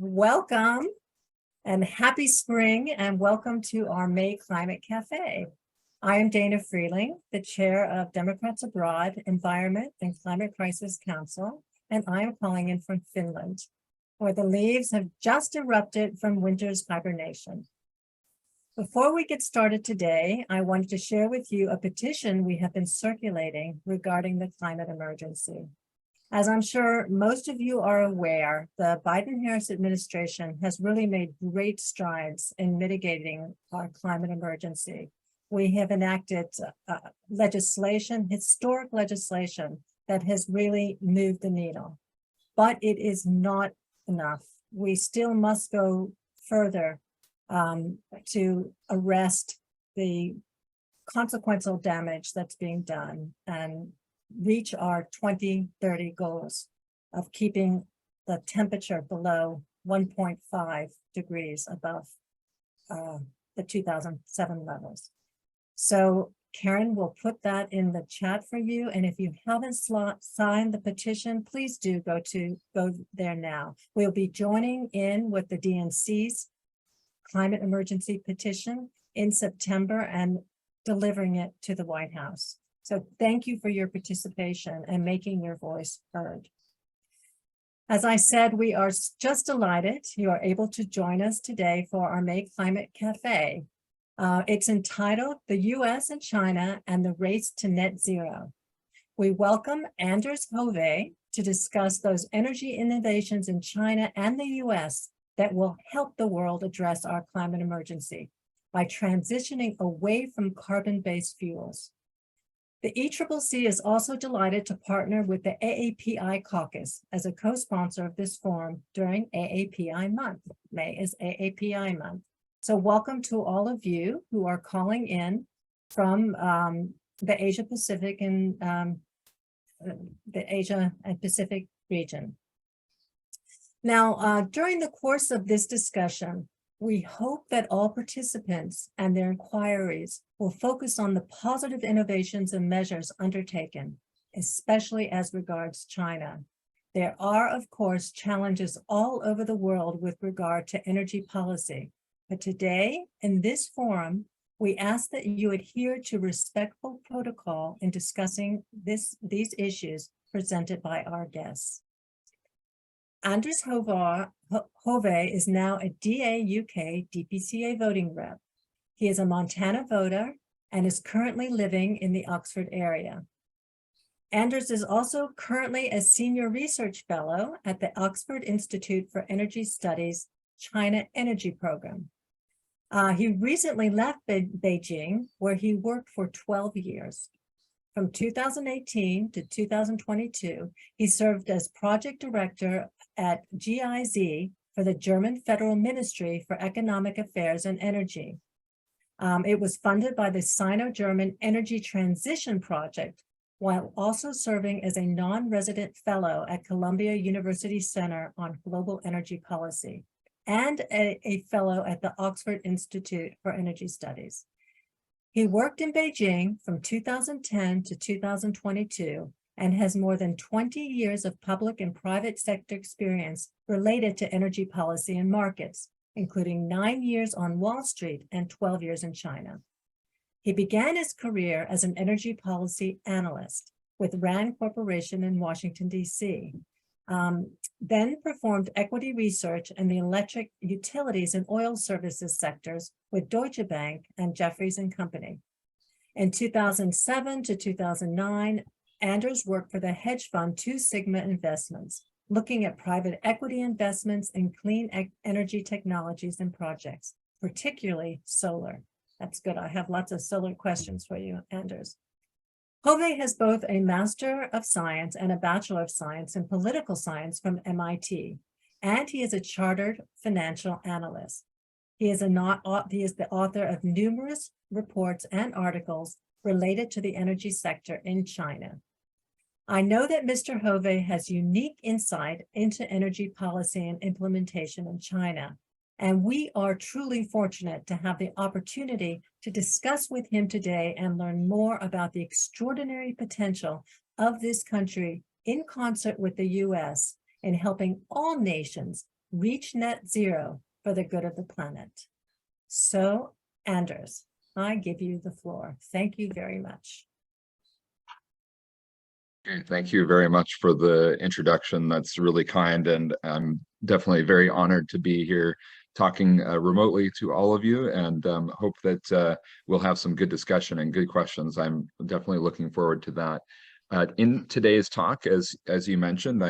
Welcome and happy spring and welcome to our May Climate Cafe. I am Dana Freeling, the chair of Democrats Abroad Environment and Climate Crisis Council, and I am calling in from Finland, where the leaves have just erupted from winter's hibernation. Before we get started today, I wanted to share with you a petition we have been circulating regarding the climate emergency. As I'm sure most of you are aware, the Biden-Harris administration has really made great strides in mitigating our climate emergency. We have enacted legislation, historic legislation, that has really moved the needle. But it is not enough. We still must go further to arrest the consequential damage that's being done and reach our 2030 goals of keeping the temperature below 1.5 degrees above the 2007 levels. So Karen will put that in the chat for you. And if you haven't signed the petition, please do go there now. We'll be joining in with the DNC's climate emergency petition in September and delivering it to the White House. So thank you for your participation and making your voice heard. As I said, we are just delighted you are able to join us today for our May Climate Cafe. It's entitled The U.S. and China and the Race to Net Zero. We welcome Anders Hove to discuss those energy innovations in China and the U.S. that will help the world address our climate emergency by transitioning away from carbon-based fuels. The ECCC is also delighted to partner with the AAPI caucus as a co-sponsor of this forum during AAPI month. May is AAPI month. So welcome to all of you who are calling in from the Asia Pacific and the Asia and Pacific region. Now, during the course of this discussion, we hope that all participants and their inquiries will focus on the positive innovations and measures undertaken, especially as regards China. There are, of course, challenges all over the world with regard to energy policy. But today, in this forum, we ask that you adhere to respectful protocol in discussing these issues presented by our guests. Anders Hove is now a DA UK DPCA voting rep. He is a Montana voter and is currently living in the Oxford area. Anders is also currently a senior research fellow at the Oxford Institute for Energy Studies China Energy Program. He recently left Beijing, where he worked for 12 years. From 2018 to 2022, he served as project director at GIZ for the German Federal Ministry for Economic Affairs and Energy. It was funded by the Sino-German Energy Transition Project, while also serving as a non-resident fellow at Columbia University Center on Global Energy Policy and a fellow at the Oxford Institute for Energy Studies. He worked in Beijing from 2010 to 2022 and has more than 20 years of public and private sector experience related to energy policy and markets, including 9 years on Wall Street and 12 years in China. He began his career as an energy policy analyst with RAND Corporation in Washington, D.C., then performed equity research in the electric, utilities, and oil services sectors with Deutsche Bank and Jefferies and Company. In 2007 to 2009, Anders worked for the hedge fund Two Sigma Investments, looking at private equity investments in clean energy technologies and projects, particularly solar. That's good. I have lots of solar questions for you, Anders. Hove has both a Master of Science and a Bachelor of Science in Political Science from MIT, and he is a chartered financial analyst. He is the author of numerous reports and articles related to the energy sector in China. I know that Mr. Hove has unique insight into energy policy and implementation in China, and we are truly fortunate to have the opportunity to discuss with him today and learn more about the extraordinary potential of this country in concert with the U.S. in helping all nations reach net zero for the good of the planet. So, Anders, I give you the floor. Thank you very much. Thank you very much for the introduction. That's really kind, and I'm definitely very honored to be here talking remotely to all of you, and hope that we'll have some good discussion and good questions. I'm definitely looking forward to that. In today's talk, as you mentioned,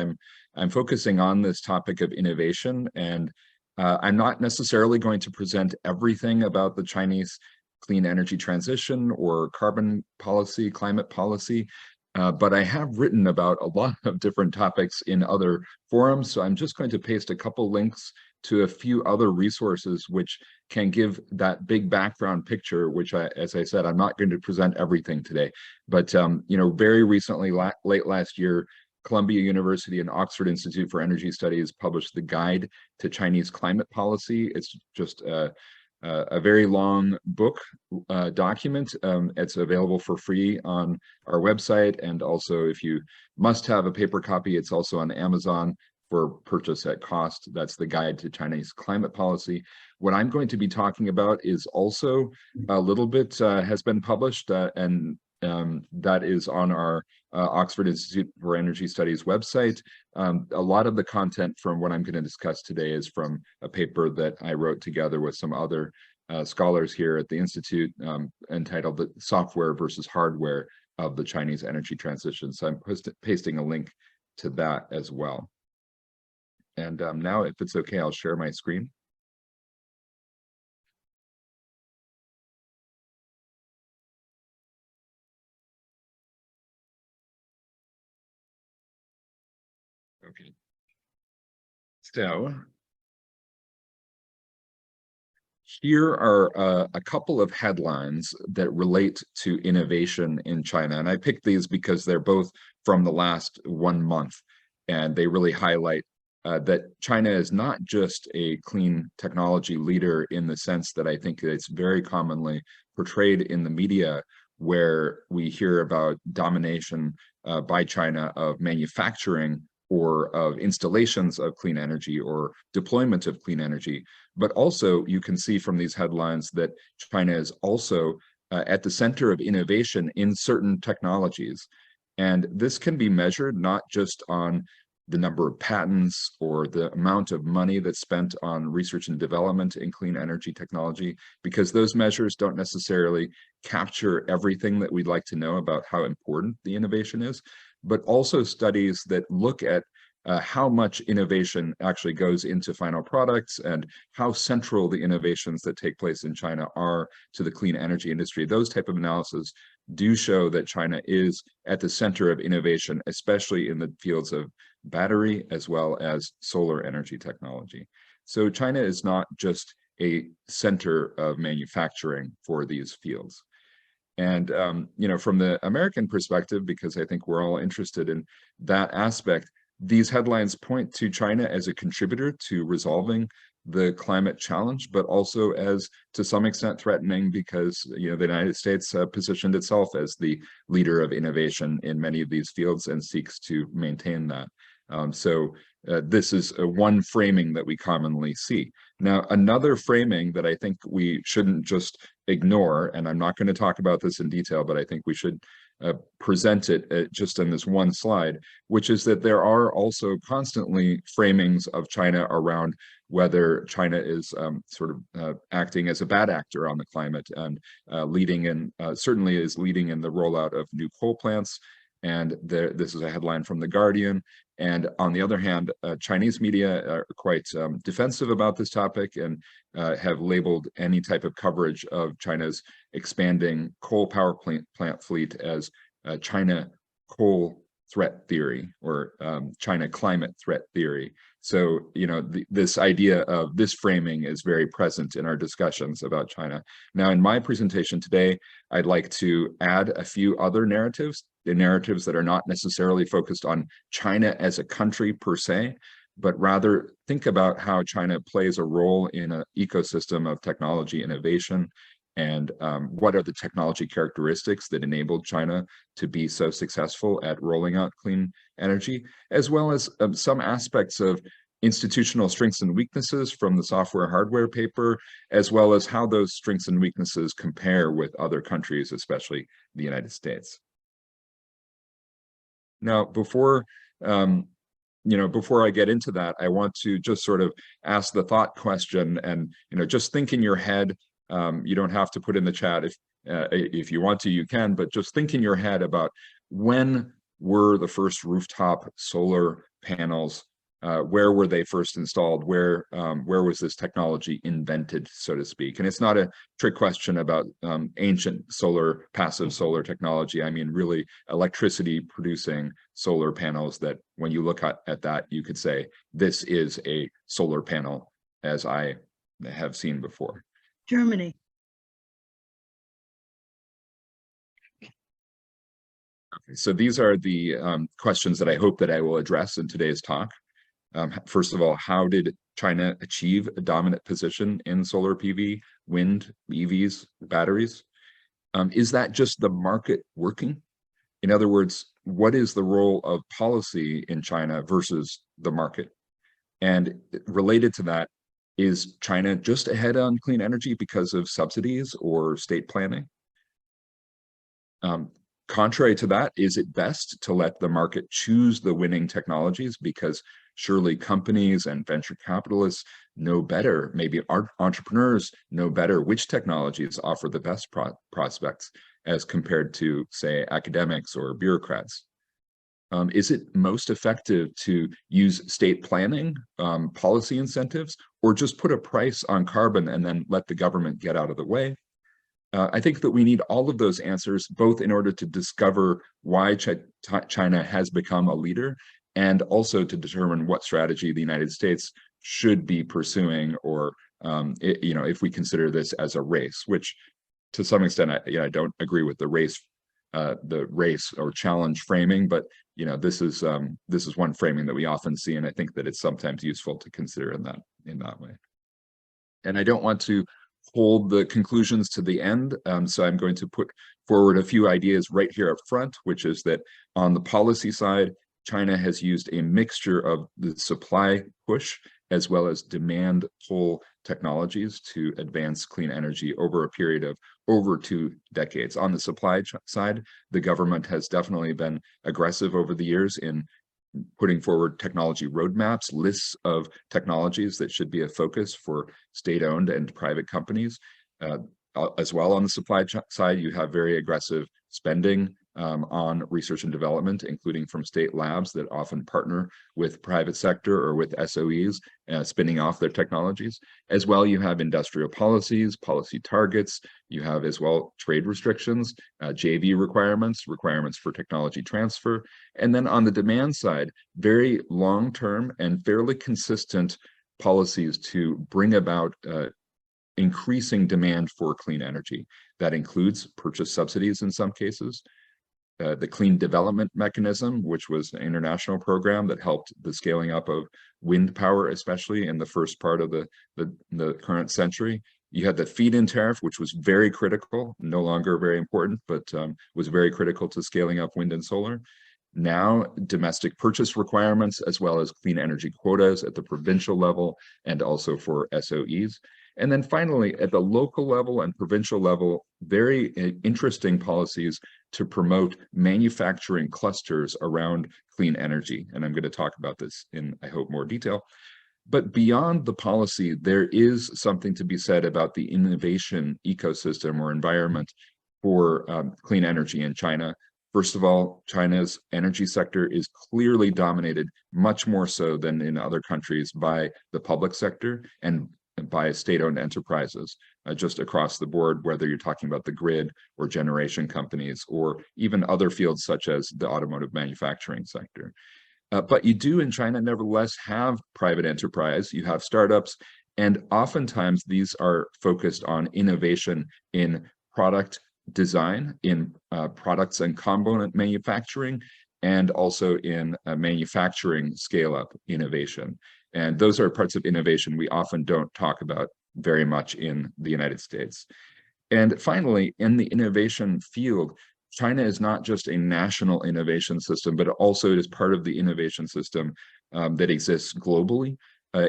I'm focusing on this topic of innovation, and I'm not necessarily going to present everything about the Chinese clean energy transition or carbon policy, climate policy. But I have written about a lot of different topics in other forums, so I'm just going to paste a couple links to a few other resources which can give that big background picture, which as I said, I'm not going to present everything today. But very recently, late last year, Columbia University and Oxford Institute for Energy Studies published the Guide to Chinese Climate Policy. It's just a very long book document. It's available for free on our website, and also if you must have a paper copy, it's also on Amazon for purchase at cost. That's the Guide to Chinese Climate Policy. What I'm going to be talking about is also a little bit has been published, and that is on our Oxford Institute for Energy Studies website. A lot of the content from what I'm going to discuss today is from a paper that I wrote together with some other scholars here at the Institute, entitled "The Software versus Hardware of the Chinese Energy Transition." So I'm pasting a link to that as well. And now, if it's okay, I'll share my screen. Okay. So here are a couple of headlines that relate to innovation in China. And I picked these because they're both from the last 1 month, and they really highlight that China is not just a clean technology leader in the sense that I think it's very commonly portrayed in the media, where we hear about domination by China of manufacturing or of installations of clean energy or deployment of clean energy. But also you can see from these headlines that China is also at the center of innovation in certain technologies. And this can be measured not just on the number of patents or the amount of money that's spent on research and development in clean energy technology, because those measures don't necessarily capture everything that we'd like to know about how important the innovation is, but also studies that look at how much innovation actually goes into final products and how central the innovations that take place in China are to the clean energy industry. Those type of analysis do show that China is at the center of innovation, especially in the fields of battery as well as solar energy technology. So China is not just a center of manufacturing for these fields. And from the American perspective, because I think we're all interested in that aspect, these headlines point to China as a contributor to resolving the climate challenge, but also as, to some extent, threatening, because the United States positioned itself as the leader of innovation in many of these fields and seeks to maintain that. So this is one framing that we commonly see. Now, another framing that I think we shouldn't just ignore, and I'm not going to talk about this in detail, but I think we should present it just in this one slide, which is that there are also constantly framings of China around whether China is acting as a bad actor on the climate and certainly is leading in the rollout of new coal plants. And this is a headline from The Guardian. And on the other hand, Chinese media are quite defensive about this topic and have labeled any type of coverage of China's expanding coal power plant fleet as China coal threat theory, or China climate threat theory. So, this idea of this framing is very present in our discussions about China. Now, in my presentation today, I'd like to add a few other narratives, the narratives that are not necessarily focused on China as a country per se, but rather think about how China plays a role in an ecosystem of technology innovation, and what are the technology characteristics that enabled China to be so successful at rolling out clean energy, as well as some aspects of institutional strengths and weaknesses from the software hardware paper, as well as how those strengths and weaknesses compare with other countries, especially the United States. Now, before before I get into that, I want to just sort of ask the thought question, and just think in your head. You don't have to put in the chat if you want to, you can, but just think in your head about when were the first rooftop solar panels, where were they first installed, where was this technology invented, so to speak. And it's not a trick question about ancient passive solar technology. I mean, really electricity producing solar panels that when you look at that, you could say, this is a solar panel as I have seen before. Germany. Okay, so these are the questions that I hope that I will address in today's talk. First of all, how did China achieve a dominant position in solar PV, wind, EVs, batteries? Is that just the market working? In other words, what is the role of policy in China versus the market? And related to that, is China just ahead on clean energy because of subsidies or state planning? Contrary to that, is it best to let the market choose the winning technologies, because surely companies and venture capitalists know better, maybe entrepreneurs know better which technologies offer the best prospects as compared to, say, academics or bureaucrats? Is it most effective to use state planning, policy incentives, or just put a price on carbon and then let the government get out of the way? I think that we need all of those answers, both in order to discover why China has become a leader, and also to determine what strategy the United States should be pursuing, or if we consider this as a race, which to some extent I don't agree with the race or challenge framing, but this is one framing that we often see, and I think that it's sometimes useful to consider in that way. And I don't want to hold the conclusions to the end, so I'm going to put forward a few ideas right here up front, which is that on the policy side, China has used a mixture of the supply push as well as demand pull technologies to advance clean energy over a period of over 2 decades. On the supply side, the government has definitely been aggressive over the years in putting forward technology roadmaps, lists of technologies that should be a focus for state-owned and private companies. As well, on the supply side, you have very aggressive spending on research and development, including from state labs that often partner with private sector or with SOEs, spinning off their technologies. As well, you have industrial policies, policy targets. You have as well trade restrictions, JV requirements for technology transfer. And then on the demand side, very long-term and fairly consistent policies to bring about increasing demand for clean energy. That includes purchase subsidies in some cases, the Clean Development Mechanism, which was an international program that helped the scaling up of wind power, especially in the first part of the current century. You had the feed-in tariff, which was very critical, no longer very important, but was very critical to scaling up wind and solar. Now, domestic purchase requirements, as well as clean energy quotas at the provincial level and also for SOEs. And then finally, at the local level and provincial level, very interesting policies to promote manufacturing clusters around clean energy. And I'm going to talk about this in, I hope, more detail. But beyond the policy, there is something to be said about the innovation ecosystem or environment for clean energy in China. First of all, China's energy sector is clearly dominated, much more so than in other countries, by the public sector and by state-owned enterprises, just across the board, whether you're talking about the grid or generation companies, or even other fields such as the automotive manufacturing sector. But you do in China nevertheless have private enterprise, you have startups, and oftentimes these are focused on innovation in product design, in products and component manufacturing, and also in manufacturing scale-up innovation. And those are parts of innovation we often don't talk about very much in the United States. And finally, in the innovation field, China is not just a national innovation system, but also it is part of the innovation system that exists globally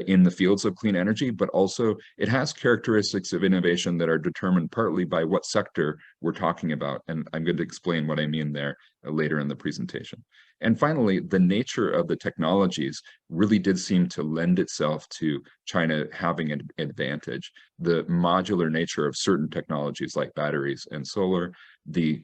in the fields of clean energy, but also it has characteristics of innovation that are determined partly by what sector we're talking about. And I'm going to explain what I mean there later in the presentation. And finally, the nature of the technologies really did seem to lend itself to China having an advantage. The modular nature of certain technologies like batteries and solar, the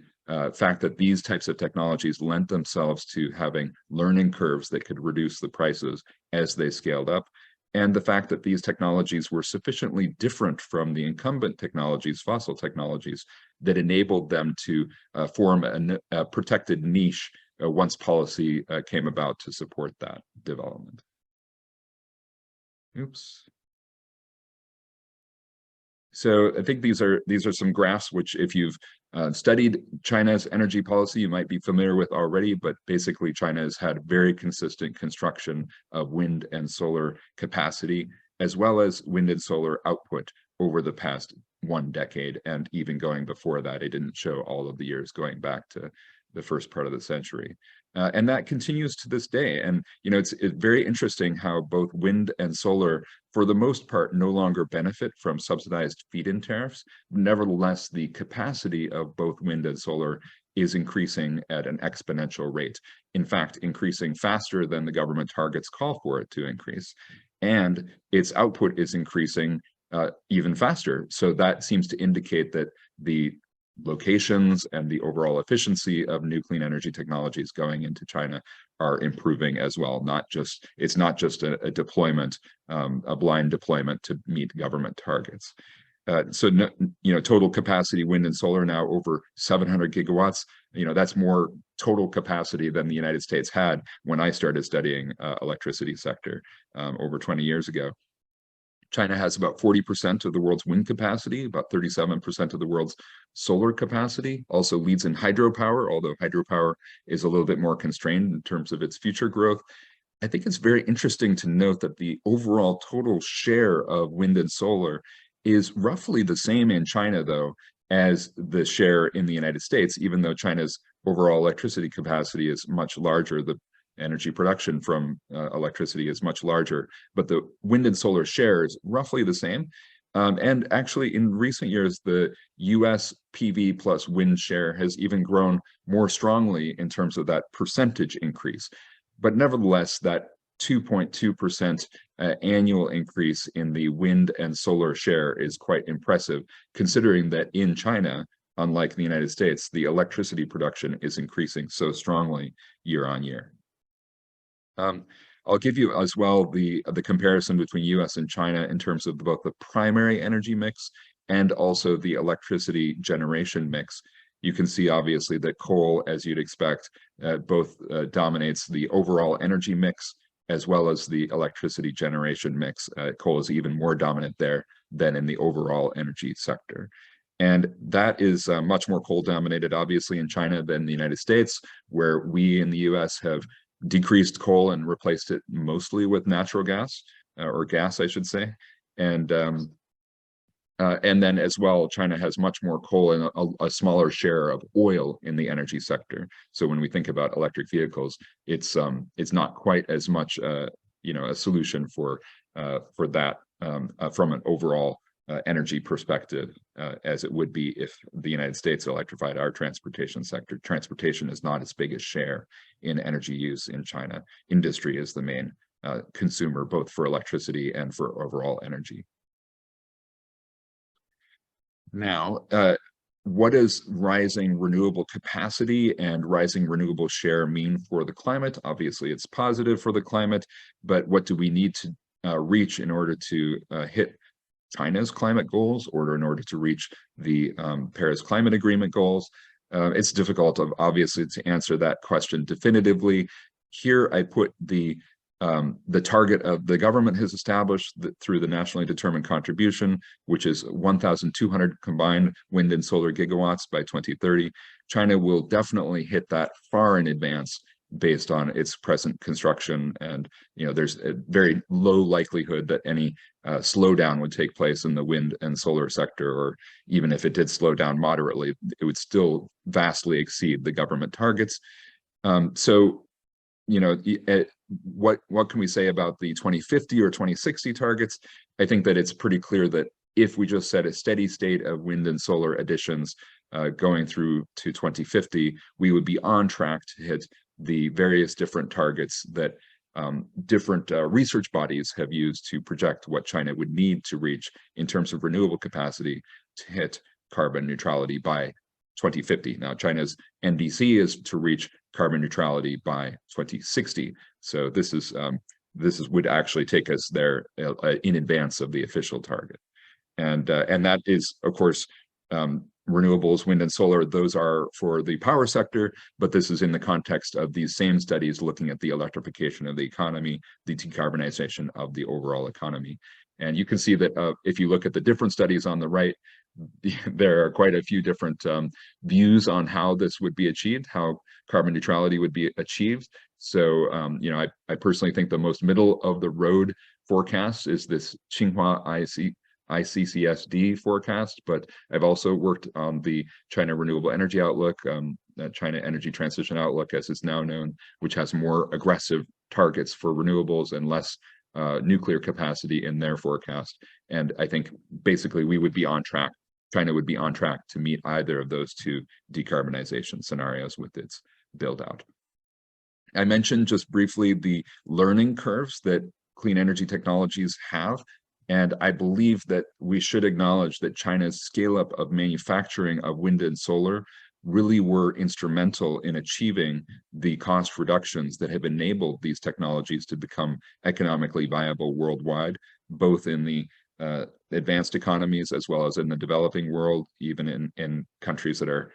fact that these types of technologies lent themselves to having learning curves that could reduce the prices as they scaled up, and the fact that these technologies were sufficiently different from the incumbent technologies, fossil technologies, that enabled them to form a protected niche once policy came about to support that development. Oops. So I think these are some graphs which, if you've studied China's energy policy, you might be familiar with already, but basically China has had very consistent construction of wind and solar capacity, as well as wind and solar output over the past 1 decade, and even going before that. I didn't show all of the years going back to the first part of the century. And that continues to this day. And, you know, it's very interesting how both wind and solar, for the most part, no longer benefit from subsidized feed-in tariffs. Nevertheless, the capacity of both wind and solar is increasing at an exponential rate. In fact, increasing faster than the government targets call for it to increase. And its output is increasing even faster. So that seems to indicate that the locations and the overall efficiency of new clean energy technologies going into China are improving as well. It's not just a deployment, a blind deployment to meet government targets. Total capacity wind and solar now over 700 gigawatts. That's more total capacity than the United States had when I started studying electricity sector over 20 years ago. China has about 40% of the world's wind capacity, about 37% of the world's solar capacity, also leads in hydropower, although hydropower is a little bit more constrained in terms of its future growth. I think it's very interesting to note that the overall total share of wind and solar is roughly the same in China, though, as the share in the United States, even though China's overall electricity capacity is much larger. The energy production from electricity is much larger, but the wind and solar share is roughly the same. And actually, in recent years, the US PV plus wind share has even grown more strongly in terms of that percentage increase. But nevertheless, that 2.2% annual increase in the wind and solar share is quite impressive, considering that in China, unlike the United States, the electricity production is increasing so strongly year on year. I'll give you as well the comparison between US and China in terms of both the primary energy mix and also the electricity generation mix. You can see obviously that coal, as you'd expect, both dominates the overall energy mix as well as the electricity generation mix. Coal is even more dominant there than in the overall energy sector. And that is much more coal dominated, obviously, in China than the United States, where we in the US have decreased coal and replaced it mostly with natural gas, or gas, I should say. And then as well, China has much more coal and a smaller share of oil in the energy sector. So when we think about electric vehicles, it's not quite as much a solution for that from an overall energy perspective as it would be if the United States electrified our transportation sector. Transportation is not as big a share in energy use in China. Industry is the main consumer, both for electricity and for overall energy. Now, what does rising renewable capacity and rising renewable share mean for the climate? Obviously, it's positive for the climate, but what do we need to reach in order to hit China's climate goals, or in order to reach the Paris Climate Agreement goals? It's difficult, obviously, to answer that question definitively. Here, I put the target of the government has established through the nationally determined contribution, which is 1,200 combined wind and solar gigawatts by 2030. China will definitely hit that far in advance based on its present construction, and there's a very low likelihood that any slowdown would take place in the wind and solar sector, or even if it did slow down moderately, it would still vastly exceed the government targets. what can we say about the 2050 or 2060 targets? I think that it's pretty clear that if we just set a steady state of wind and solar additions going through to 2050, we would be on track to hit the various different targets that different research bodies have used to project what China would need to reach in terms of renewable capacity to hit carbon neutrality by 2050. Now, China's NDC is to reach carbon neutrality by 2060. So this would actually take us there in advance of the official target. And that is, of course, renewables, wind and solar, those are for the power sector, but this is in the context of these same studies looking at the electrification of the economy, the decarbonization of the overall economy. And you can see that if you look at the different studies on the right, there are quite a few different views on how this would be achieved, how carbon neutrality would be achieved. So, I personally think the most middle of the road forecast is this Tsinghua ICCSD forecast, but I've also worked on the China Renewable Energy Outlook, China Energy Transition Outlook, as it's now known, which has more aggressive targets for renewables and less nuclear capacity in their forecast. And I think basically we would be on track. China would be on track to meet either of those two decarbonization scenarios with its build out. I mentioned just briefly the learning curves that clean energy technologies have. And I believe that we should acknowledge that China's scale up of manufacturing of wind and solar really were instrumental in achieving the cost reductions that have enabled these technologies to become economically viable worldwide, both in the advanced economies as well as in the developing world. Even in countries that are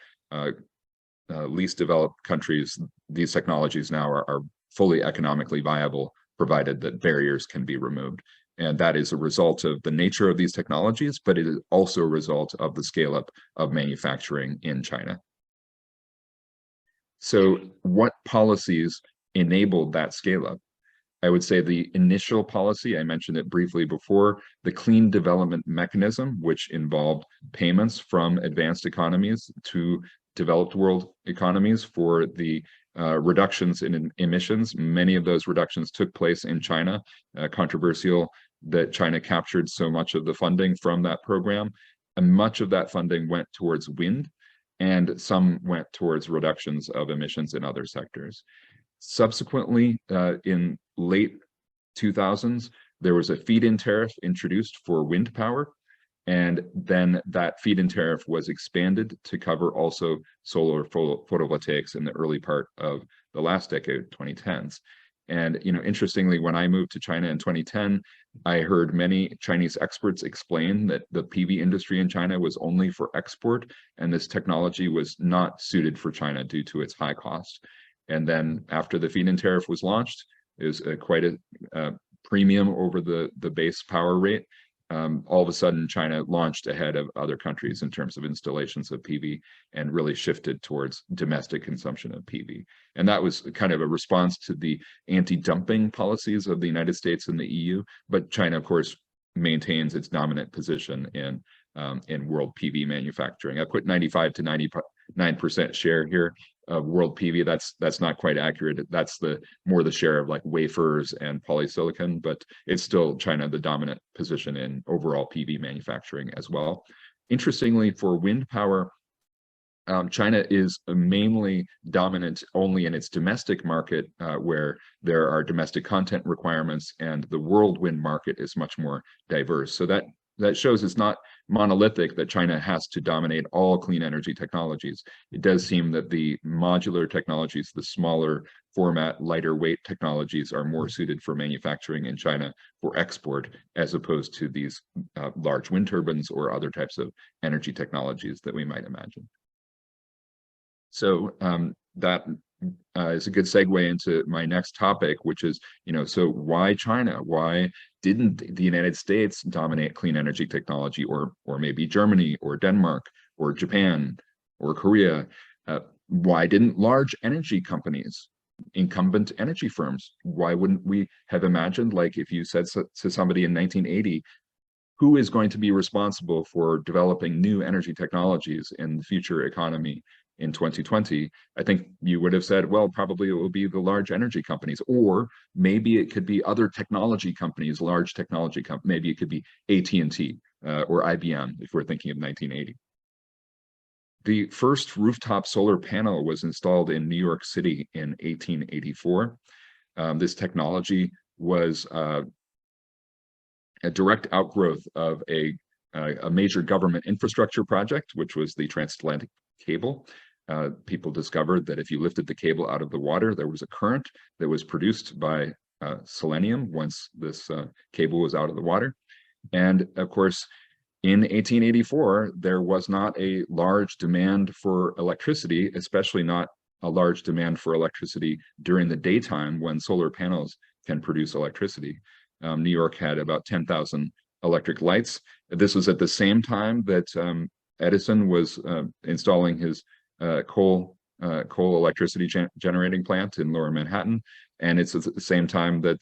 least developed countries, these technologies now are fully economically viable, provided that barriers can be removed. And that is a result of the nature of these technologies, but it is also a result of the scale up of manufacturing in China. So what policies enabled that scale up? I would say the initial policy, I mentioned it briefly before, the Clean Development Mechanism, which involved payments from advanced economies to developed world economies for the reductions in emissions. Many of those reductions took place in China. Controversial that China captured so much of the funding from that program, and much of that funding went towards wind, and some went towards reductions of emissions in other sectors. Subsequently, in late 2000s, there was a feed-in tariff introduced for wind power, and then that feed-in tariff was expanded to cover also solar photovoltaics in the early part of the last decade, 2010s. And interestingly, when I moved to China in 2010, I heard many Chinese experts explain that the PV industry in China was only for export, and this technology was not suited for China due to its high cost. And then after the feed-in tariff was launched, it was quite a premium over the base power rate. All of a sudden, China launched ahead of other countries in terms of installations of PV and really shifted towards domestic consumption of PV. And that was kind of a response to the anti-dumping policies of the United States and the EU. But China, of course, maintains its dominant position in world PV manufacturing. I put 95 to 99% share here of world PV. That's not quite accurate. That's more the share of like wafers and polysilicon, but it's still China the dominant position in overall PV manufacturing as well. Interestingly, for wind power, China is mainly dominant only in its domestic market, where there are domestic content requirements, and the world wind market is much more diverse. So that shows it's not monolithic that China has to dominate all clean energy technologies. It does seem that the modular technologies, the smaller format, lighter weight technologies are more suited for manufacturing in China for export, as opposed to these large wind turbines or other types of energy technologies that we might imagine. So that is a good segue into my next topic, which is, so why China? Why didn't the United States dominate clean energy technology, or maybe Germany or Denmark or Japan or Korea? Why didn't large energy companies, incumbent energy firms, why wouldn't we have imagined, like if you said to somebody in 1980, who is going to be responsible for developing new energy technologies in the future economy in 2020, I think you would have said, well, probably it will be the large energy companies, or maybe it could be other technology companies, large technology companies. Maybe it could be AT&T or IBM, if we're thinking of 1980. The first rooftop solar panel was installed in New York City in 1884. This technology was a direct outgrowth of a major government infrastructure project, which was the transatlantic cable. People discovered that if you lifted the cable out of the water, there was a current that was produced by selenium once this cable was out of the water. And of course, in 1884, there was not a large demand for electricity, especially not a large demand for electricity during the daytime when solar panels can produce electricity. New York had about 10,000 electric lights. This was at the same time that Edison was installing his coal electricity generating plant in Lower Manhattan. And it's at the same time that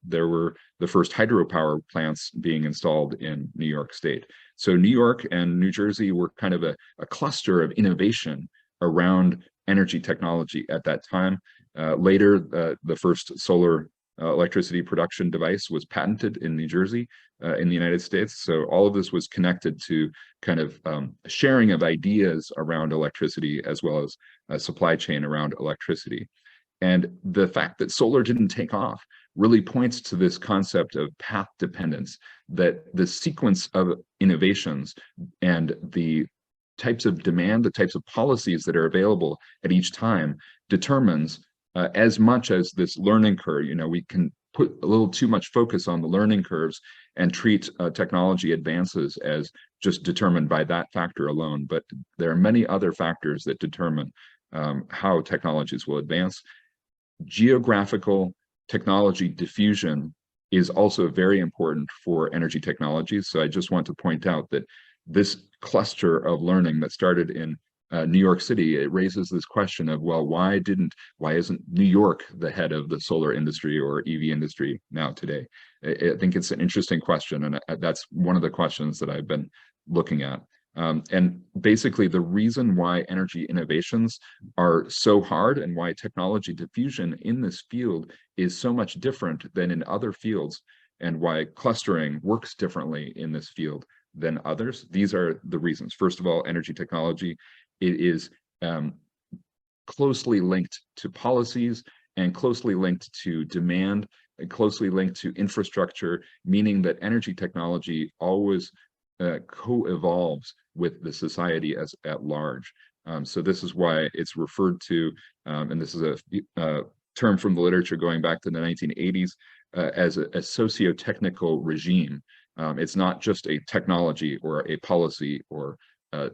there were the first hydropower plants being installed in New York State. So New York and New Jersey were kind of a cluster of innovation around energy technology at that time. Later, the first solar electricity production device was patented in New Jersey in the United States. So all of this was connected to kind of sharing of ideas around electricity, as well as a supply chain around electricity. And the fact that solar didn't take off really points to this concept of path dependence, that the sequence of innovations and the types of demand, the types of policies that are available at each time determines as much as this learning curve. You know, we can put a little too much focus on the learning curves and treat technology advances as just determined by that factor alone. But there are many other factors that determine how technologies will advance. Geographical technology diffusion is also very important for energy technologies. So I just want to point out that this cluster of learning that started in New York City, it raises this question of, well, why isn't New York the head of the solar industry or EV industry now today? I think it's an interesting question, and that's one of the questions that I've been looking at. And basically, the reason why energy innovations are so hard and why technology diffusion in this field is so much different than in other fields, and why clustering works differently in this field than others, these are the reasons. First of all, energy technology, it is closely linked to policies and closely linked to demand and closely linked to infrastructure, meaning that energy technology always co-evolves with the society as at large. So this is why it's referred to, and this is a term from the literature going back to the 1980s, as a socio-technical regime. It's not just a technology or a policy or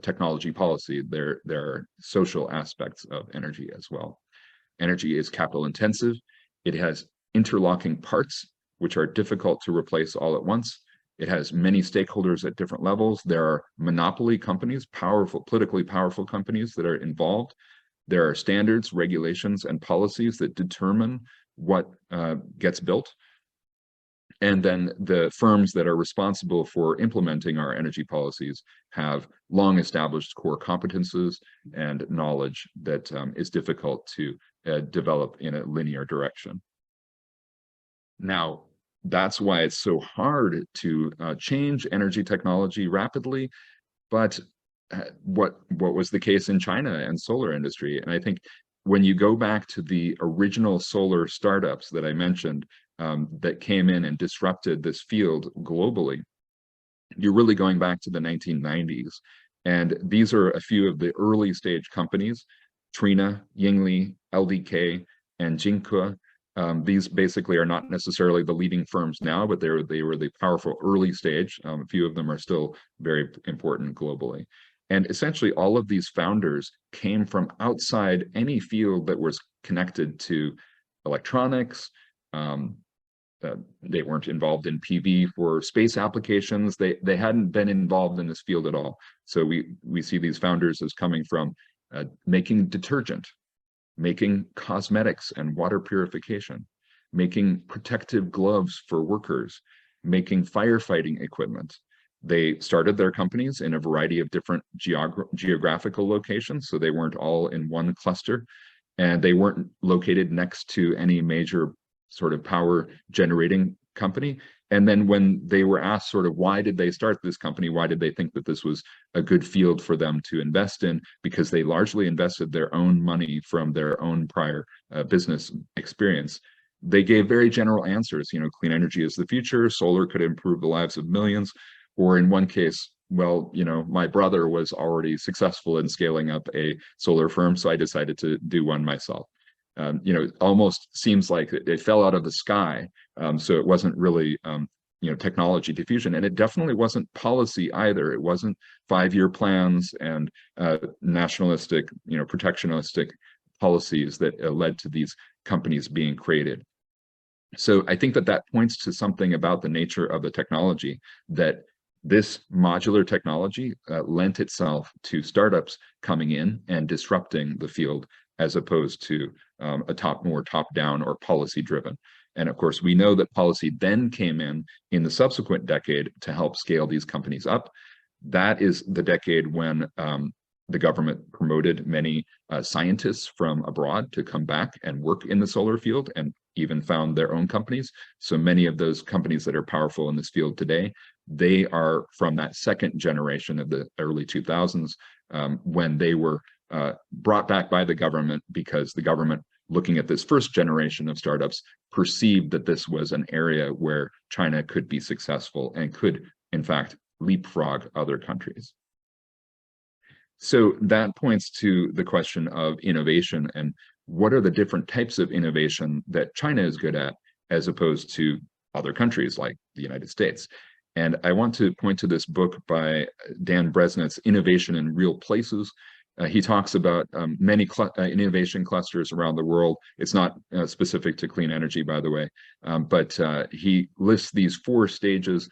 technology policy. There are social aspects of energy as well. Energy is capital intensive. It has interlocking parts, which are difficult to replace all at once. It has many stakeholders at different levels. There are monopoly companies, politically powerful companies that are involved. There are standards, regulations, and policies that determine what gets built. And then the firms that are responsible for implementing our energy policies have long established core competences and knowledge that is difficult to develop in a linear direction. Now, that's why it's so hard to change energy technology rapidly. But what was the case in China and solar industry? And I think when you go back to the original solar startups that I mentioned, that came in and disrupted this field globally, you're really going back to the 1990s. And these are a few of the early stage companies: Trina, Yingli, LDK, and Jinke. These basically are not necessarily the leading firms now, but they were the powerful early stage. A few of them are still very important globally. And essentially all of these founders came from outside any field that was connected to electronics. They weren't involved in PV for space applications. They hadn't been involved in this field at all. So we see these founders as coming from making detergent, making cosmetics and water purification, making protective gloves for workers, making firefighting equipment, They started their companies in a variety of different geographical locations, so they weren't all in one cluster, and they weren't located next to any major sort of power generating company. And then when they were asked sort of why did they start this company, why did they think that this was a good field for them to invest in, because they largely invested their own money from their own prior business experience, they gave very general answers. You know, clean energy is the future, solar could improve the lives of millions. Or in one case, well, you know, my brother was already successful in scaling up a solar firm, so I decided to do one myself. You know, it almost seems like it fell out of the sky. So it wasn't really, you know, technology diffusion, and it definitely wasn't policy either. It wasn't 5-year plans and nationalistic, you know, protectionistic policies that led to these companies being created. So I think that that points to something about the nature of the technology, that this modular technology lent itself to startups coming in and disrupting the field, as opposed to more top-down or policy-driven. And of course, we know that policy then came in the subsequent decade to help scale these companies up. That is the decade when the government promoted many scientists from abroad to come back and work in the solar field, and even found their own companies. So many of those companies that are powerful in this field today, they are from that second generation of the early 2000s, when they were brought back by the government, because the government, looking at this first generation of startups, perceived that this was an area where China could be successful and could, in fact, leapfrog other countries. So that points to the question of innovation, and what are the different types of innovation that China is good at, as opposed to other countries like the United States. And I want to point to this book by Dan Bresnitz's Innovation in Real Places. He talks about many innovation clusters around the world. It's not specific to clean energy, by the way, but he lists these 4 stages.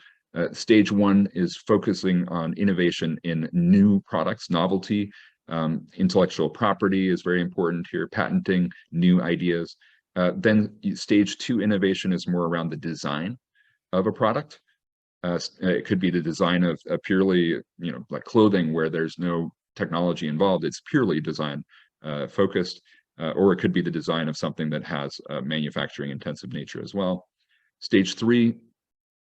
Stage 1 is focusing on innovation in new products, novelty. Intellectual property is very important here, patenting new ideas. Then stage 2 innovation is more around the design of a product. It could be the design of purely, you know, like clothing, where there's no technology involved, it's purely design focused, or it could be the design of something that has a manufacturing intensive nature as well. Stage 3,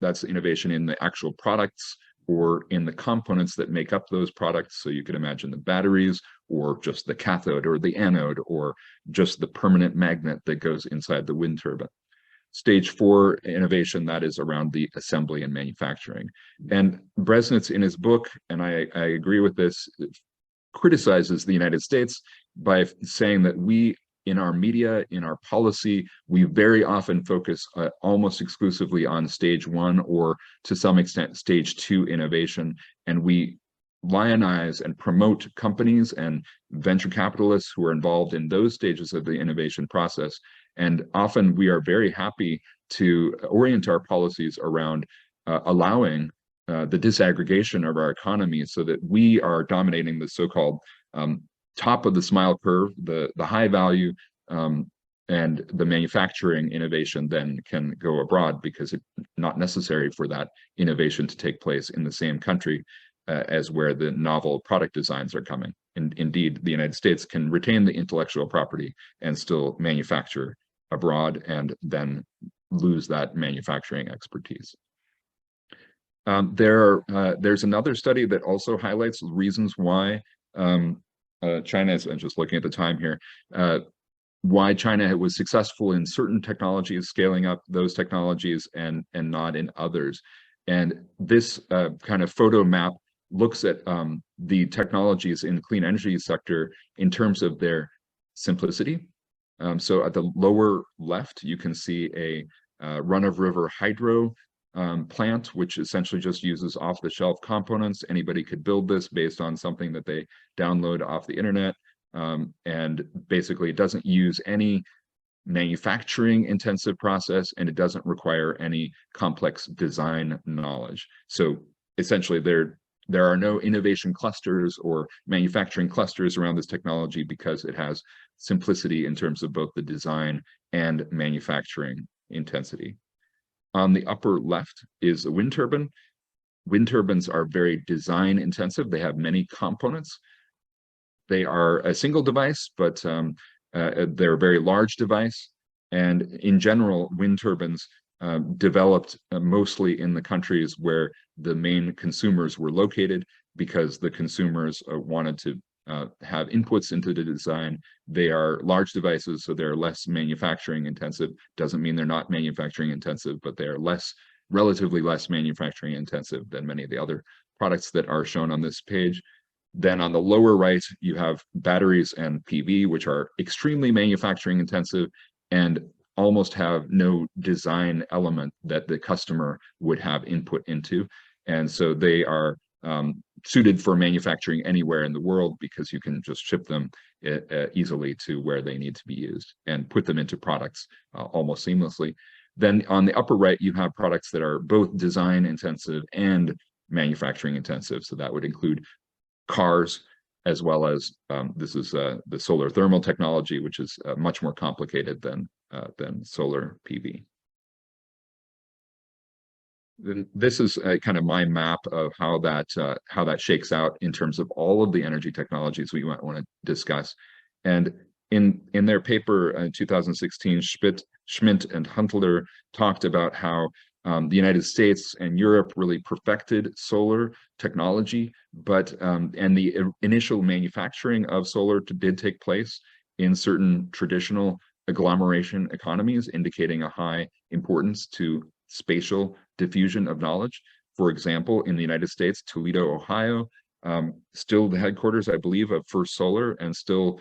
that's innovation in the actual products or in the components that make up those products. So you could imagine the batteries, or just the cathode or the anode, or just the permanent magnet that goes inside the wind turbine. Stage 4 innovation, that is around the assembly and manufacturing. And Bresnitz, in his book, and I agree with this, criticizes the United States by saying that we, in our media, in our policy, we very often focus almost exclusively on stage 1, or to some extent stage 2 innovation, and we lionize and promote companies and venture capitalists who are involved in those stages of the innovation process. And often we are very happy to orient our policies around allowing the disaggregation of our economy, so that we are dominating the so-called top of the smile curve, the high value, and the manufacturing innovation then can go abroad, because it's not necessary for that innovation to take place in the same country as where the novel product designs are coming. And indeed, the United States can retain the intellectual property and still manufacture abroad, and then lose that manufacturing expertise. There's another study that also highlights reasons why China is, I'm just looking at the time here, why China was successful in certain technologies, scaling up those technologies, and not in others. And this kind of photo map looks at the technologies in the clean energy sector in terms of their simplicity. So at the lower left, you can see a run-of-river hydro plant, which essentially just uses off-the-shelf components. Anybody could build this based on something that they download off the internet. And basically, it doesn't use any manufacturing intensive process, and it doesn't require any complex design knowledge. So essentially, there are no innovation clusters or manufacturing clusters around this technology, because it has simplicity in terms of both the design and manufacturing intensity. On the upper left is a wind turbine. wind turbines are very design intensive. They have many components. They are a single device, but they're a very large device. And in general, wind turbines developed mostly in the countries where the main consumers were located, because the consumers wanted to have inputs into the design. They are large devices, so they're less manufacturing intensive. Doesn't mean they're not manufacturing intensive, but they are relatively less manufacturing intensive than many of the other products that are shown on this page. Then on the lower right, you have batteries and PV, which are extremely manufacturing intensive and almost have no design element that the customer would have input into. And so they are suited for manufacturing anywhere in the world, because you can just ship them easily to where they need to be used and put them into products almost seamlessly. Then on the upper right, you have products that are both design intensive and manufacturing intensive. So that would include cars, as well as this is the solar thermal technology, which is much more complicated than solar PV. Then this is kind of my map of how that shakes out in terms of all of the energy technologies we might want to discuss. And in their paper in 2016, Schmidt and Huntler talked about how the United States and Europe really perfected solar technology, but and the initial manufacturing of solar did take place in certain traditional agglomeration economies, indicating a high importance to spatial diffusion of knowledge. For example, in the United States, Toledo, Ohio, still the headquarters, I believe, of First Solar, and still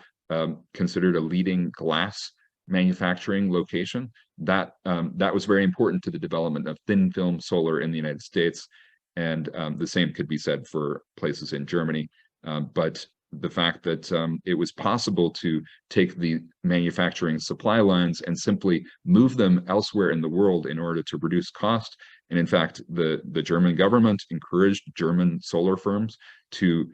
considered a leading glass manufacturing location. That was very important to the development of thin film solar in the United States, and the same could be said for places in Germany. But the fact that it was possible to take the manufacturing supply lines and simply move them elsewhere in the world in order to reduce cost. And in fact, the German government encouraged German solar firms to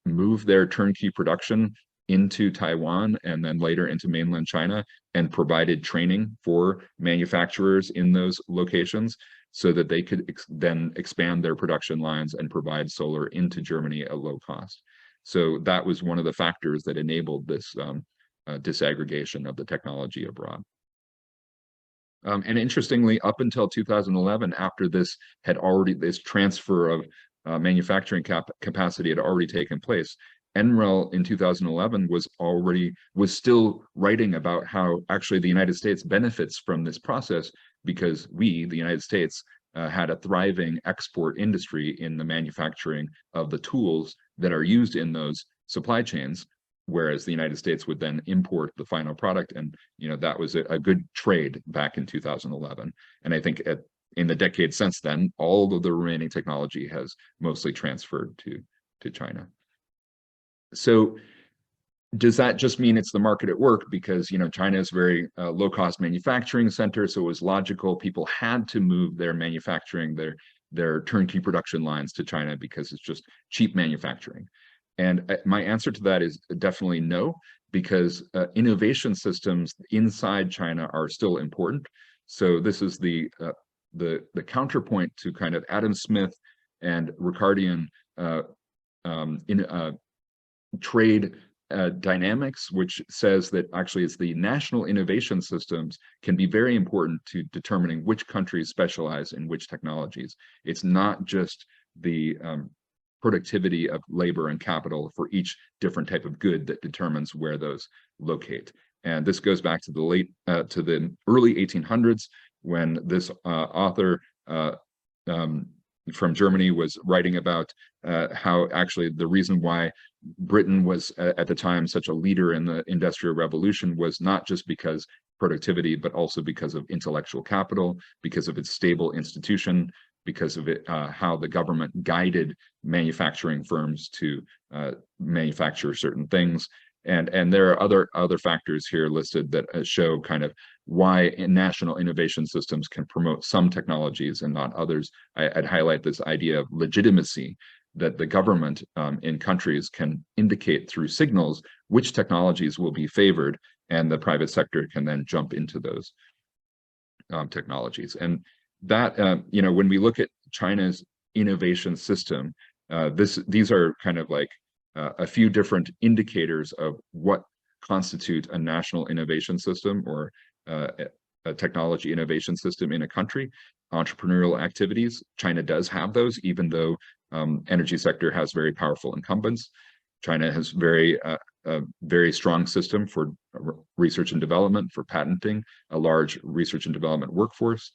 move their turnkey production into Taiwan and then later into mainland China, and provided training for manufacturers in those locations so that they could then expand their production lines and provide solar into Germany at low cost. So that was one of the factors that enabled this disaggregation of the technology abroad. And interestingly, up until 2011, after this transfer of manufacturing capacity had already taken place, NREL in 2011 was still writing about how actually the United States benefits from this process, because the United States, had a thriving export industry in the manufacturing of the tools that are used in those supply chains, whereas the United States would then import the final product. And that was a good trade back in 2011. And I think in the decade since then, all of the remaining technology has mostly transferred to China. So does that just mean it's the market at work? Because China is a very low-cost manufacturing center, so it was logical people had to move their manufacturing, their turnkey production lines to China, because it's just cheap manufacturing. And my answer to that is definitely no, because innovation systems inside China are still important. So this is the counterpoint to kind of Adam Smith and Ricardian trade dynamics, which says that actually it's the national innovation systems can be very important to determining which countries specialize in which technologies. It's not just the productivity of labor and capital for each different type of good that determines where those locate. And this goes back to the early 1800s, when this author from Germany was writing about how actually the reason why Britain was at the time such a leader in the Industrial Revolution was not just because productivity, but also because of intellectual capital, because of its stable institution, because of how the government guided manufacturing firms to manufacture certain things. And there are other factors here listed that show kind of why national innovation systems can promote some technologies and not others. I'd highlight this idea of legitimacy, that the government in countries can indicate through signals which technologies will be favored, and the private sector can then jump into those technologies. And that, when we look at China's innovation system. These are kind of like a few different indicators of what constitute a national innovation system or a technology innovation system in a country. Entrepreneurial activities, China does have those, even though energy sector has very powerful incumbents. China has a very strong system for research and development, for patenting, a large research and development workforce.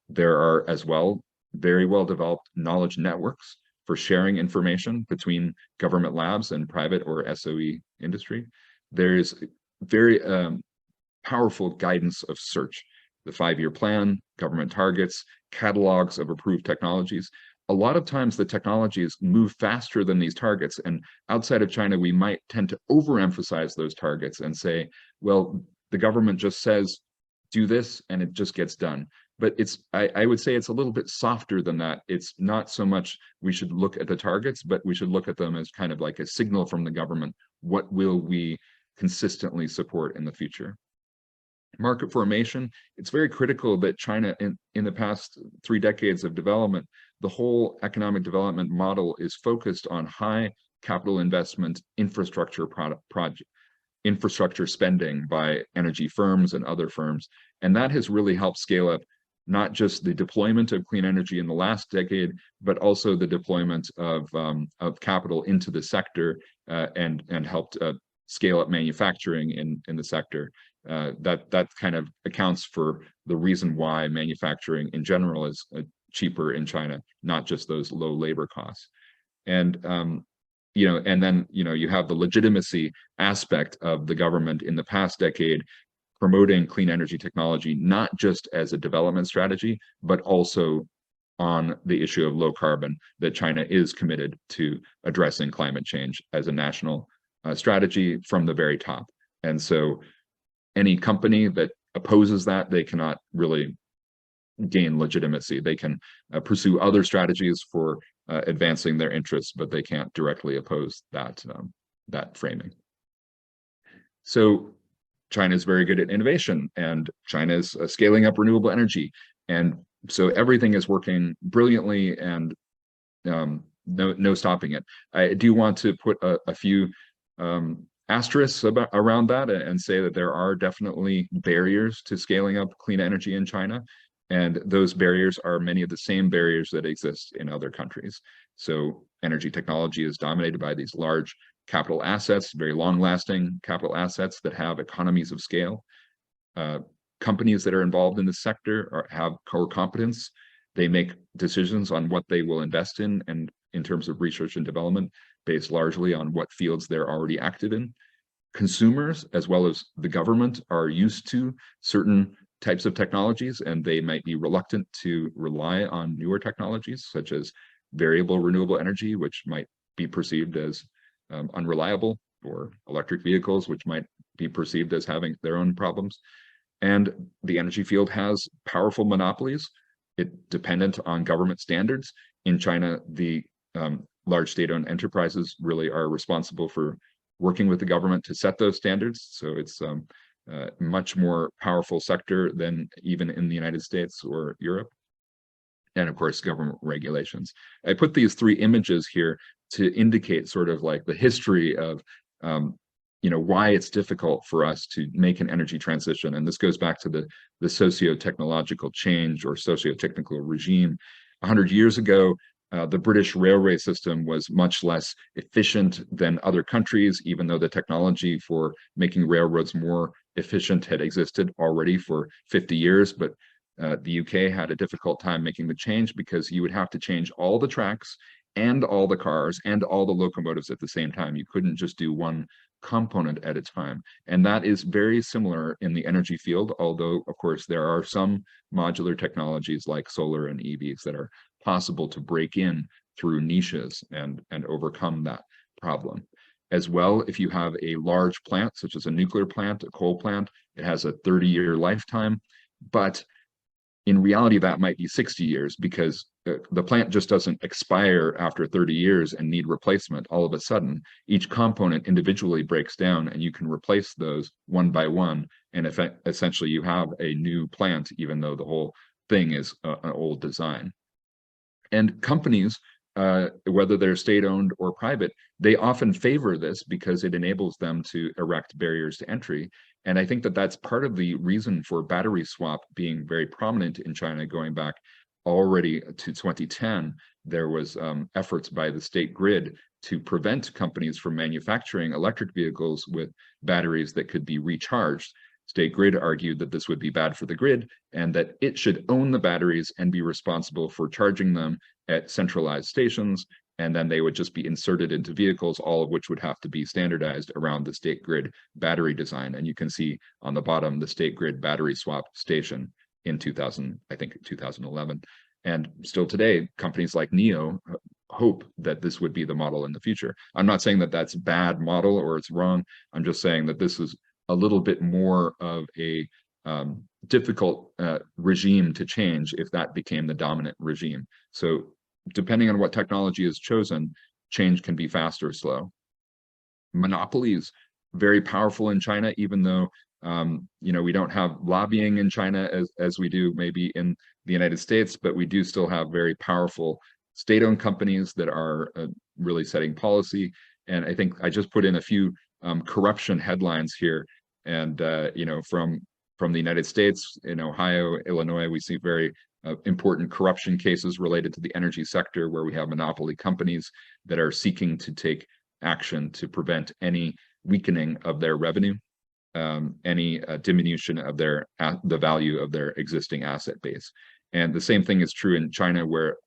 There are as well very well developed knowledge networks for sharing information between government labs and private or SOE industry. There's very powerful guidance of search, the 5-year plan, government targets, catalogs of approved technologies. A lot of times the technologies move faster than these targets, and outside of China, we might tend to overemphasize those targets and say, well, the government just says, do this, and it just gets done. But I would say it's a little bit softer than that. It's not so much we should look at the targets, but we should look at them as kind of like a signal from the government. What will we consistently support in the future? Market formation, it's very critical that China, in the past 3 decades of development, the whole economic development model is focused on high capital investment infrastructure infrastructure spending by energy firms and other firms. And that has really helped scale up not just the deployment of clean energy in the last decade, but also the deployment of capital into the sector and helped scale up manufacturing in the sector. That kind of accounts for the reason why manufacturing in general is cheaper in China, not just those low labor costs. And and then you have the legitimacy aspect of the government in the past decade promoting clean energy technology, not just as a development strategy, but also on the issue of low carbon, that China is committed to addressing climate change as a national strategy from the very top. And so any company that opposes that, they cannot really gain legitimacy. They can pursue other strategies for advancing their interests, but they can't directly oppose that framing. So China is very good at innovation, and China is scaling up renewable energy. And so everything is working brilliantly, and no stopping it. I do want to put a few asterisks around that and say that there are definitely barriers to scaling up clean energy in China. And those barriers are many of the same barriers that exist in other countries. So energy technology is dominated by these large capital assets, very long-lasting capital assets that have economies of scale. Companies that are involved in the sector have core competence. They make decisions on what they will invest in, and in terms of research and development, based largely on what fields they're already active in. Consumers, as well as the government, are used to certain types of technologies, and they might be reluctant to rely on newer technologies, such as variable renewable energy, which might be perceived as unreliable, or electric vehicles, which might be perceived as having their own problems. And the energy field has powerful monopolies. It's dependent on government standards. In China, the large state-owned enterprises really are responsible for working with the government to set those standards. So it's a much more powerful sector than even in the United States or Europe. And of course, government regulations. I put these 3 images here to indicate sort of like the history of why it's difficult for us to make an energy transition. And this goes back to the socio-technological change or socio-technical regime. 100 years ago, the British railway system was much less efficient than other countries, even though the technology for making railroads more efficient had existed already for 50 years. But the UK had a difficult time making the change, because you would have to change all the tracks and all the cars and all the locomotives at the same time. You couldn't just do one component at a time. And that is very similar in the energy field, although, of course, there are some modular technologies like solar and EVs that are possible to break in through niches and overcome that problem. As well, if you have a large plant, such as a nuclear plant, a coal plant, it has a 30-year lifetime, but in reality, that might be 60 years, because the plant just doesn't expire after 30 years and need replacement. All of a sudden, each component individually breaks down, and you can replace those one by one. And essentially, you have a new plant, even though the whole thing is an old design. And companies, whether they're state-owned or private, they often favor this because it enables them to erect barriers to entry. And I think that that's part of the reason for battery swap being very prominent in China going back already to 2010. There was efforts by the state grid to prevent companies from manufacturing electric vehicles with batteries that could be recharged. State grid argued that this would be bad for the grid and that it should own the batteries and be responsible for charging them at centralized stations, and then they would just be inserted into vehicles, all of which would have to be standardized around the state grid battery design. And you can see on the bottom the state grid battery swap station in 2011. And still today, companies like NIO hope that this would be the model in the future. I'm not saying that that's a bad model or it's wrong. I'm just saying that this is a little bit more of a difficult regime to change if that became the dominant regime. So depending on what technology is chosen, change can be fast or slow. Monopolies, very powerful in China, even though we don't have lobbying in China as we do maybe in the United States, but we do still have very powerful state-owned companies that are really setting policy. And I think I just put in a few corruption headlines here, and from the United States, in Ohio, Illinois, we see very important corruption cases related to the energy sector, where we have monopoly companies that are seeking to take action to prevent any weakening of their revenue, any diminution of the value of their existing asset base. And the same thing is true in China, where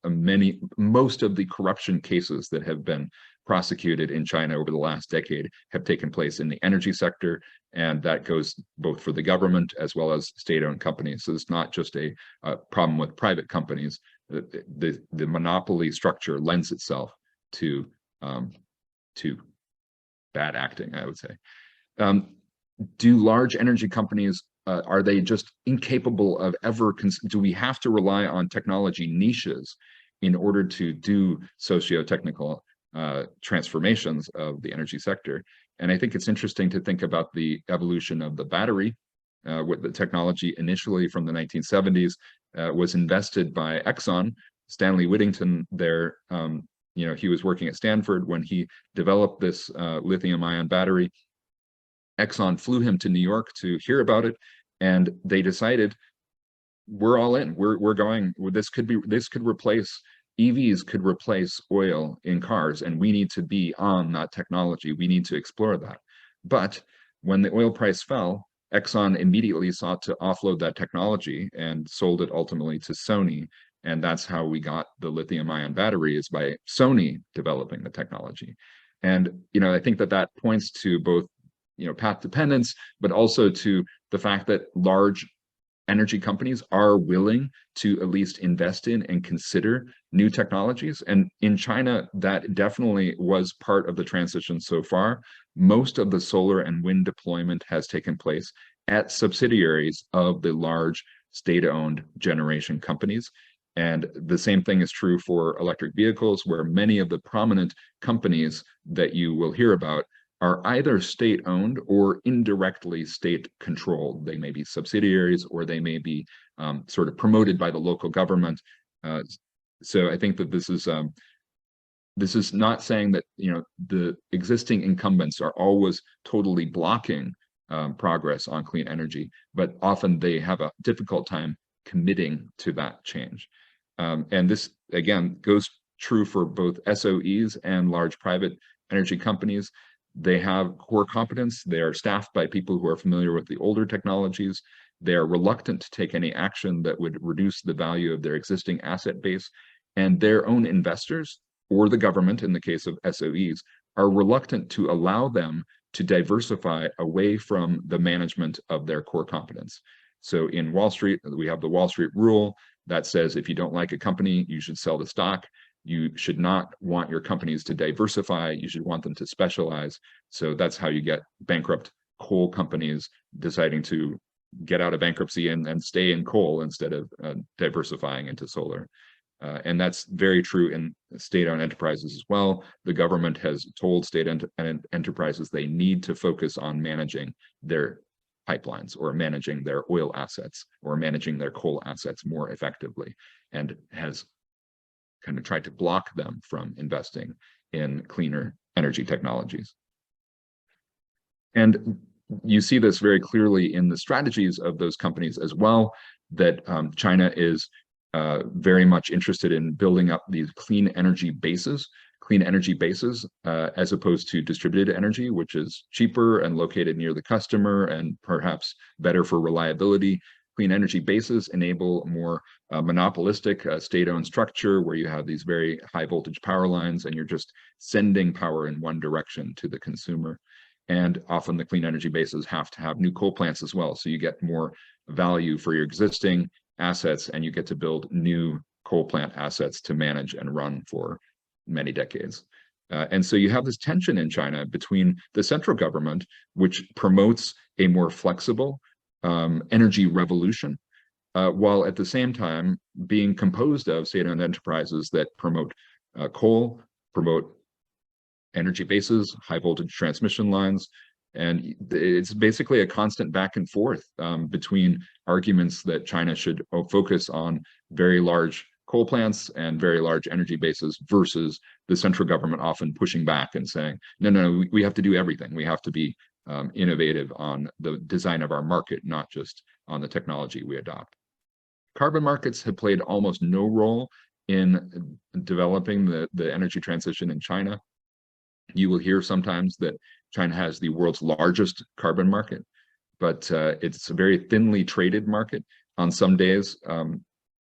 most of the corruption cases that have been prosecuted in China over the last decade have taken place in the energy sector, and that goes both for the government as well as state-owned companies. So it's not just a problem with private companies. The monopoly structure lends itself to bad acting, I would say. Do large energy companies, are they just incapable of ever, do we have to rely on technology niches in order to do socio-technical transformations of the energy sector? And I think it's interesting to think about the evolution of the battery, with the technology initially from the 1970s was invested by Exxon. Stanley Whittington there, he was working at Stanford when he developed this lithium-ion battery. Exxon flew him to New York to hear about it, and they decided, we're all in. We're going. This could replace, EVs could replace oil in cars, and we need to be on that technology. We need to explore that. But when the oil price fell, Exxon immediately sought to offload that technology and sold it ultimately to Sony. And that's how we got the lithium-ion battery, is by Sony developing the technology. And I think that points to both path dependence, but also to the fact that large energy companies are willing to at least invest in and consider new technologies. And in China, that definitely was part of the transition so far. Most of the solar and wind deployment has taken place at subsidiaries of the large state-owned generation companies. And the same thing is true for electric vehicles, where many of the prominent companies that you will hear about are either state-owned or indirectly state-controlled. They may be subsidiaries, or they may be sort of promoted by the local government. So I think that this is not saying that the existing incumbents are always totally blocking progress on clean energy, but often they have a difficult time committing to that change. And this, again, goes true for both SOEs and large private energy companies. They have core competence. They are staffed by people who are familiar with the older technologies. They are reluctant to take any action that would reduce the value of their existing asset base. And their own investors, or the government in the case of SOEs, are reluctant to allow them to diversify away from the management of their core competence. So in Wall Street, we have the Wall Street rule that says if you don't like a company, you should sell the stock. You should not want your companies to diversify. You should want them to specialize. So that's how you get bankrupt coal companies deciding to get out of bankruptcy and stay in coal instead of diversifying into solar. And that's very true in state-owned enterprises as well. The government has told state enterprises they need to focus on managing their pipelines, or managing their oil assets, or managing their coal assets more effectively, and has kind of tried to block them from investing in cleaner energy technologies. And you see this very clearly in the strategies of those companies as well, that China is very much interested in building up these clean energy bases, as opposed to distributed energy, which is cheaper and located near the customer and perhaps better for reliability. Clean energy bases enable more monopolistic state-owned structure where you have these very high voltage power lines and you're just sending power in one direction to the consumer. And often the clean energy bases have to have new coal plants as well. So you get more value for your existing assets and you get to build new coal plant assets to manage and run for many decades. And so you have this tension in China between the central government, which promotes a more flexible energy revolution, while at the same time being composed of state-owned enterprises that promote coal, promote energy bases, high voltage transmission lines. And it's basically a constant back and forth between arguments that China should focus on very large coal plants and very large energy bases versus the central government often pushing back and saying, no, we have to do everything. We have to be innovative on the design of our market, not just on the technology we adopt. Carbon markets have played almost no role in developing the energy transition in China. You will hear sometimes that China has the world's largest carbon market, but it's a very thinly traded market. On some days,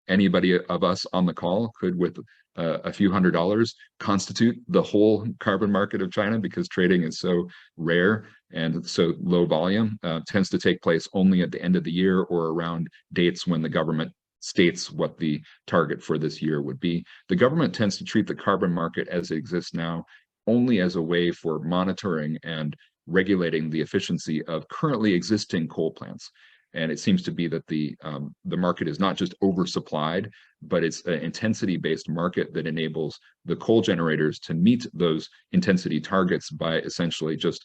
anybody of us on the call could, with a few $100s, constitute the whole carbon market of China, because trading is so rare and so low volume, tends to take place only at the end of the year or around dates when the government states what the target for this year would be. The government tends to treat the carbon market as it exists now only as a way for monitoring and regulating the efficiency of currently existing coal plants. And it seems to be that the market is not just oversupplied, but it's an intensity-based market that enables the coal generators to meet those intensity targets by essentially just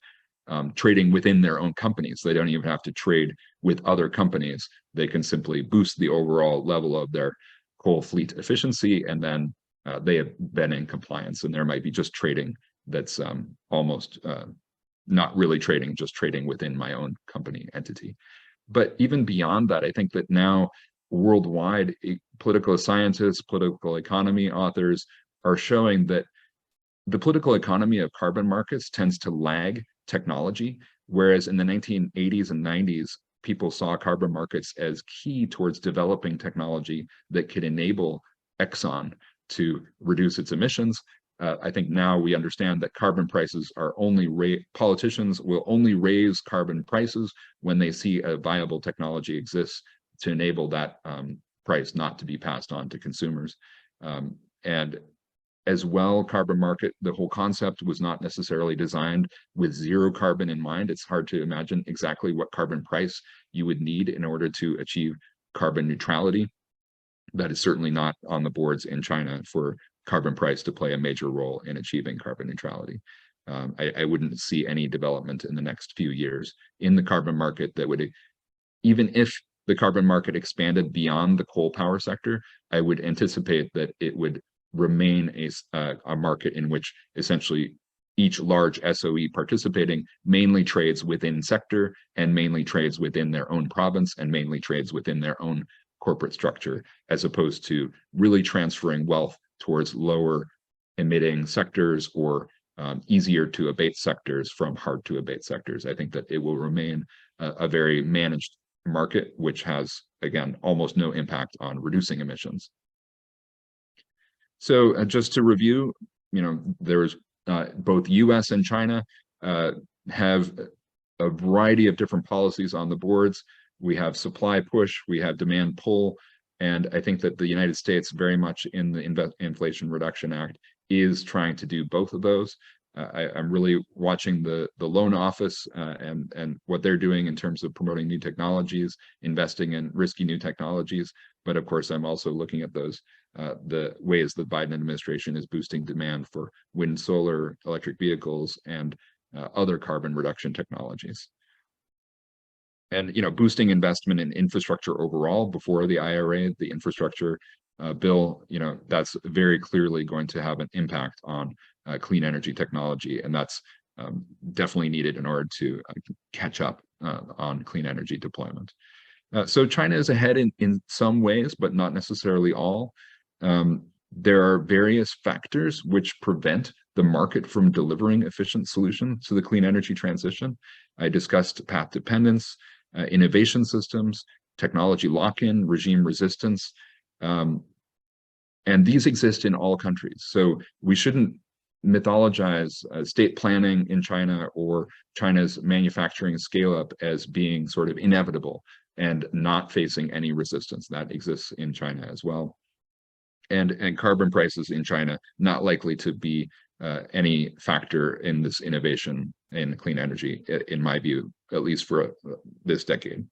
trading within their own companies. They don't even have to trade with other companies. They can simply boost the overall level of their coal fleet efficiency, and then they have been in compliance. And there might be just trading that's almost not really trading, just trading within my own company entity. But even beyond that, I think that now worldwide, political scientists, political economy authors are showing that the political economy of carbon markets tends to lag technology, whereas in the 1980s and 90s, people saw carbon markets as key towards developing technology that could enable Exxon to reduce its emissions. I think now we understand that carbon prices are politicians will only raise carbon prices when they see a viable technology exists to enable that price not to be passed on to consumers. And as well, carbon market, the whole concept was not necessarily designed with zero carbon in mind. It's hard to imagine exactly what carbon price you would need in order to achieve carbon neutrality. That is certainly not on the boards in China for carbon price to play a major role in achieving carbon neutrality. I wouldn't see any development in the next few years in the carbon market that would, even if the carbon market expanded beyond the coal power sector, I would anticipate that it would remain a market in which essentially each large SOE participating mainly trades within sector and mainly trades within their own province and mainly trades within their own corporate structure, as opposed to really transferring wealth towards lower emitting sectors or easier to abate sectors from hard to abate sectors. I think that it will remain a very managed market, which has, again, almost no impact on reducing emissions. So just to review, there's both US and China have a variety of different policies on the boards. We have supply push, we have demand pull, and I think that the United States, very much in the Inflation Reduction Act, is trying to do both of those. I'm really watching the Loan Office and what they're doing in terms of promoting new technologies, investing in risky new technologies. But of course, I'm also looking at those the ways the Biden administration is boosting demand for wind, solar, electric vehicles, and other carbon reduction technologies. And boosting investment in infrastructure overall. Before the IRA, the infrastructure bill, that's very clearly going to have an impact on clean energy technology, and that's definitely needed in order to catch up on clean energy deployment. So China is ahead in some ways, but not necessarily all. There are various factors which prevent the market from delivering efficient solutions to the clean energy transition. I discussed path dependence, innovation systems, technology lock-in, regime resistance, and these exist in all countries. So we shouldn't mythologize state planning in China or China's manufacturing scale-up as being sort of inevitable and not facing any resistance. That exists in China as well. And carbon prices in China not likely to be any factor in this innovation in clean energy, in my view, at least for this decade.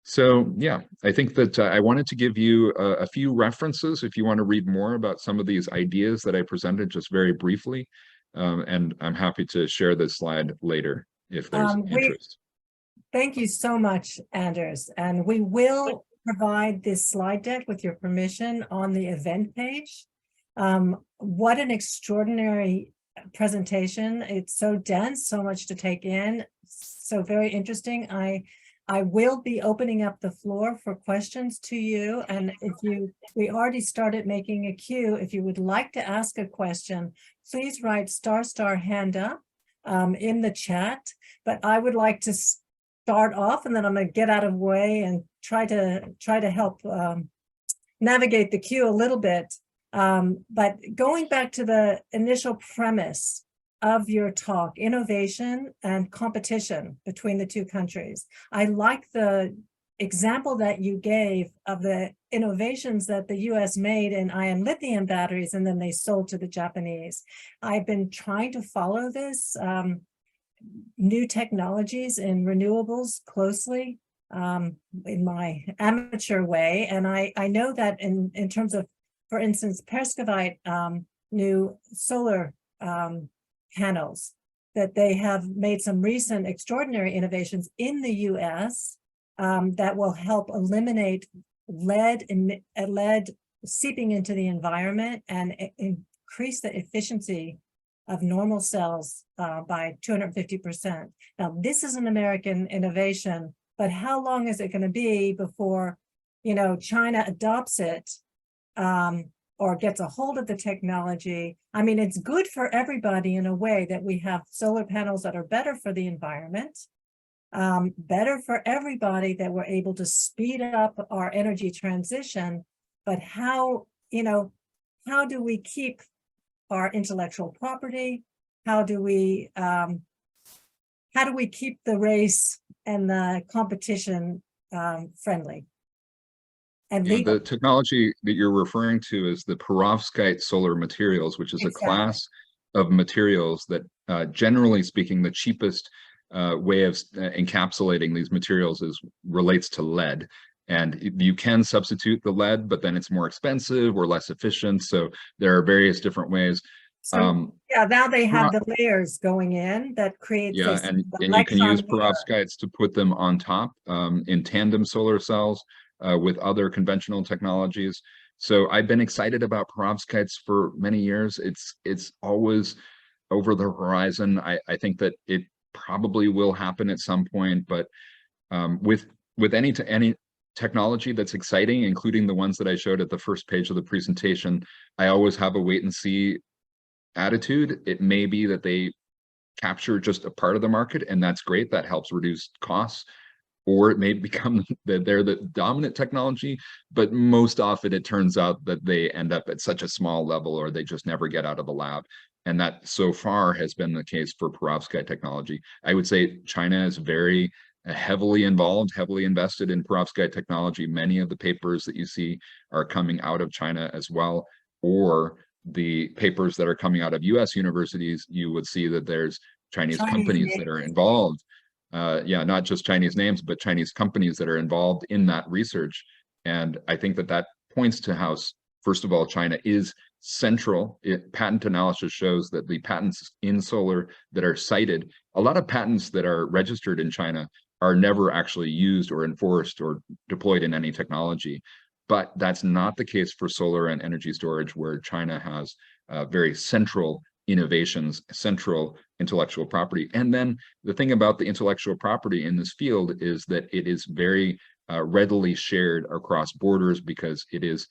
So yeah, I think that I wanted to give you a few references if you want to read more about some of these ideas that I presented just very briefly. And I'm happy to share this slide later if there's interest. Thank you so much, Anders. And we will provide this slide deck with your permission on the event page. What an extraordinary presentation. It's so dense, so much to take in, so very interesting. I will be opening up the floor for questions to you. And we already started making a queue. If you would like to ask a question, please write * hand up in the chat. But I would like to start off, and then I'm going to get out of the way and try to help navigate the queue a little bit. But going back to the initial premise of your talk, innovation and competition between the two countries. I like the example that you gave of the innovations that the US made in ion lithium batteries, and then they sold to the Japanese. I've been trying to follow this new technologies in renewables closely in my amateur way. And I know that in terms of, for instance, Perskovite new solar panels, that they have made some recent extraordinary innovations in the US that will help eliminate lead seeping into the environment and increase the efficiency of normal cells by 250%. Now, this is an American innovation, but how long is it going to be before, China adopts it or gets a hold of the technology? I mean, it's good for everybody in a way that we have solar panels that are better for the environment, better for everybody, that we're able to speed up our energy transition. But how do we keep our intellectual property? How do we keep the race and the competition friendly and legal? The technology that you're referring to is the perovskite solar materials, which is Exactly. a class of materials that, generally speaking, the cheapest way of encapsulating these materials relates to lead. And you can substitute the lead, but then it's more expensive or less efficient. So there are various different ways. So yeah, now they have the layers going in that creates this. And you can use perovskites to put them on top in tandem solar cells with other conventional technologies. So I've been excited about perovskites for many years. It's always over the horizon. I think that it probably will happen at some point, but with any technology that's exciting, including the ones that I showed at the first page of the presentation, I always have a wait and see attitude. It may be that they capture just a part of the market, and that's great. That helps reduce costs. Or it may become that they're the dominant technology, but most often it turns out that they end up at such a small level, or they just never get out of the lab. And that so far has been the case for perovskite technology. I would say China is very heavily involved, heavily invested in perovskite technology. Many of the papers that you see are coming out of China as well, or the papers that are coming out of US universities, you would see that there's Chinese companies that are involved. Not just Chinese names, but Chinese companies that are involved in that research. And I think that points to how, first of all, China is central. Patent analysis shows that the patents in solar that are cited, a lot of patents that are registered in China are never actually used or enforced or deployed in any technology. But that's not the case for solar and energy storage, where China has very central innovations, central intellectual property. And then the thing about the intellectual property in this field is that it is very readily shared across borders, because it is,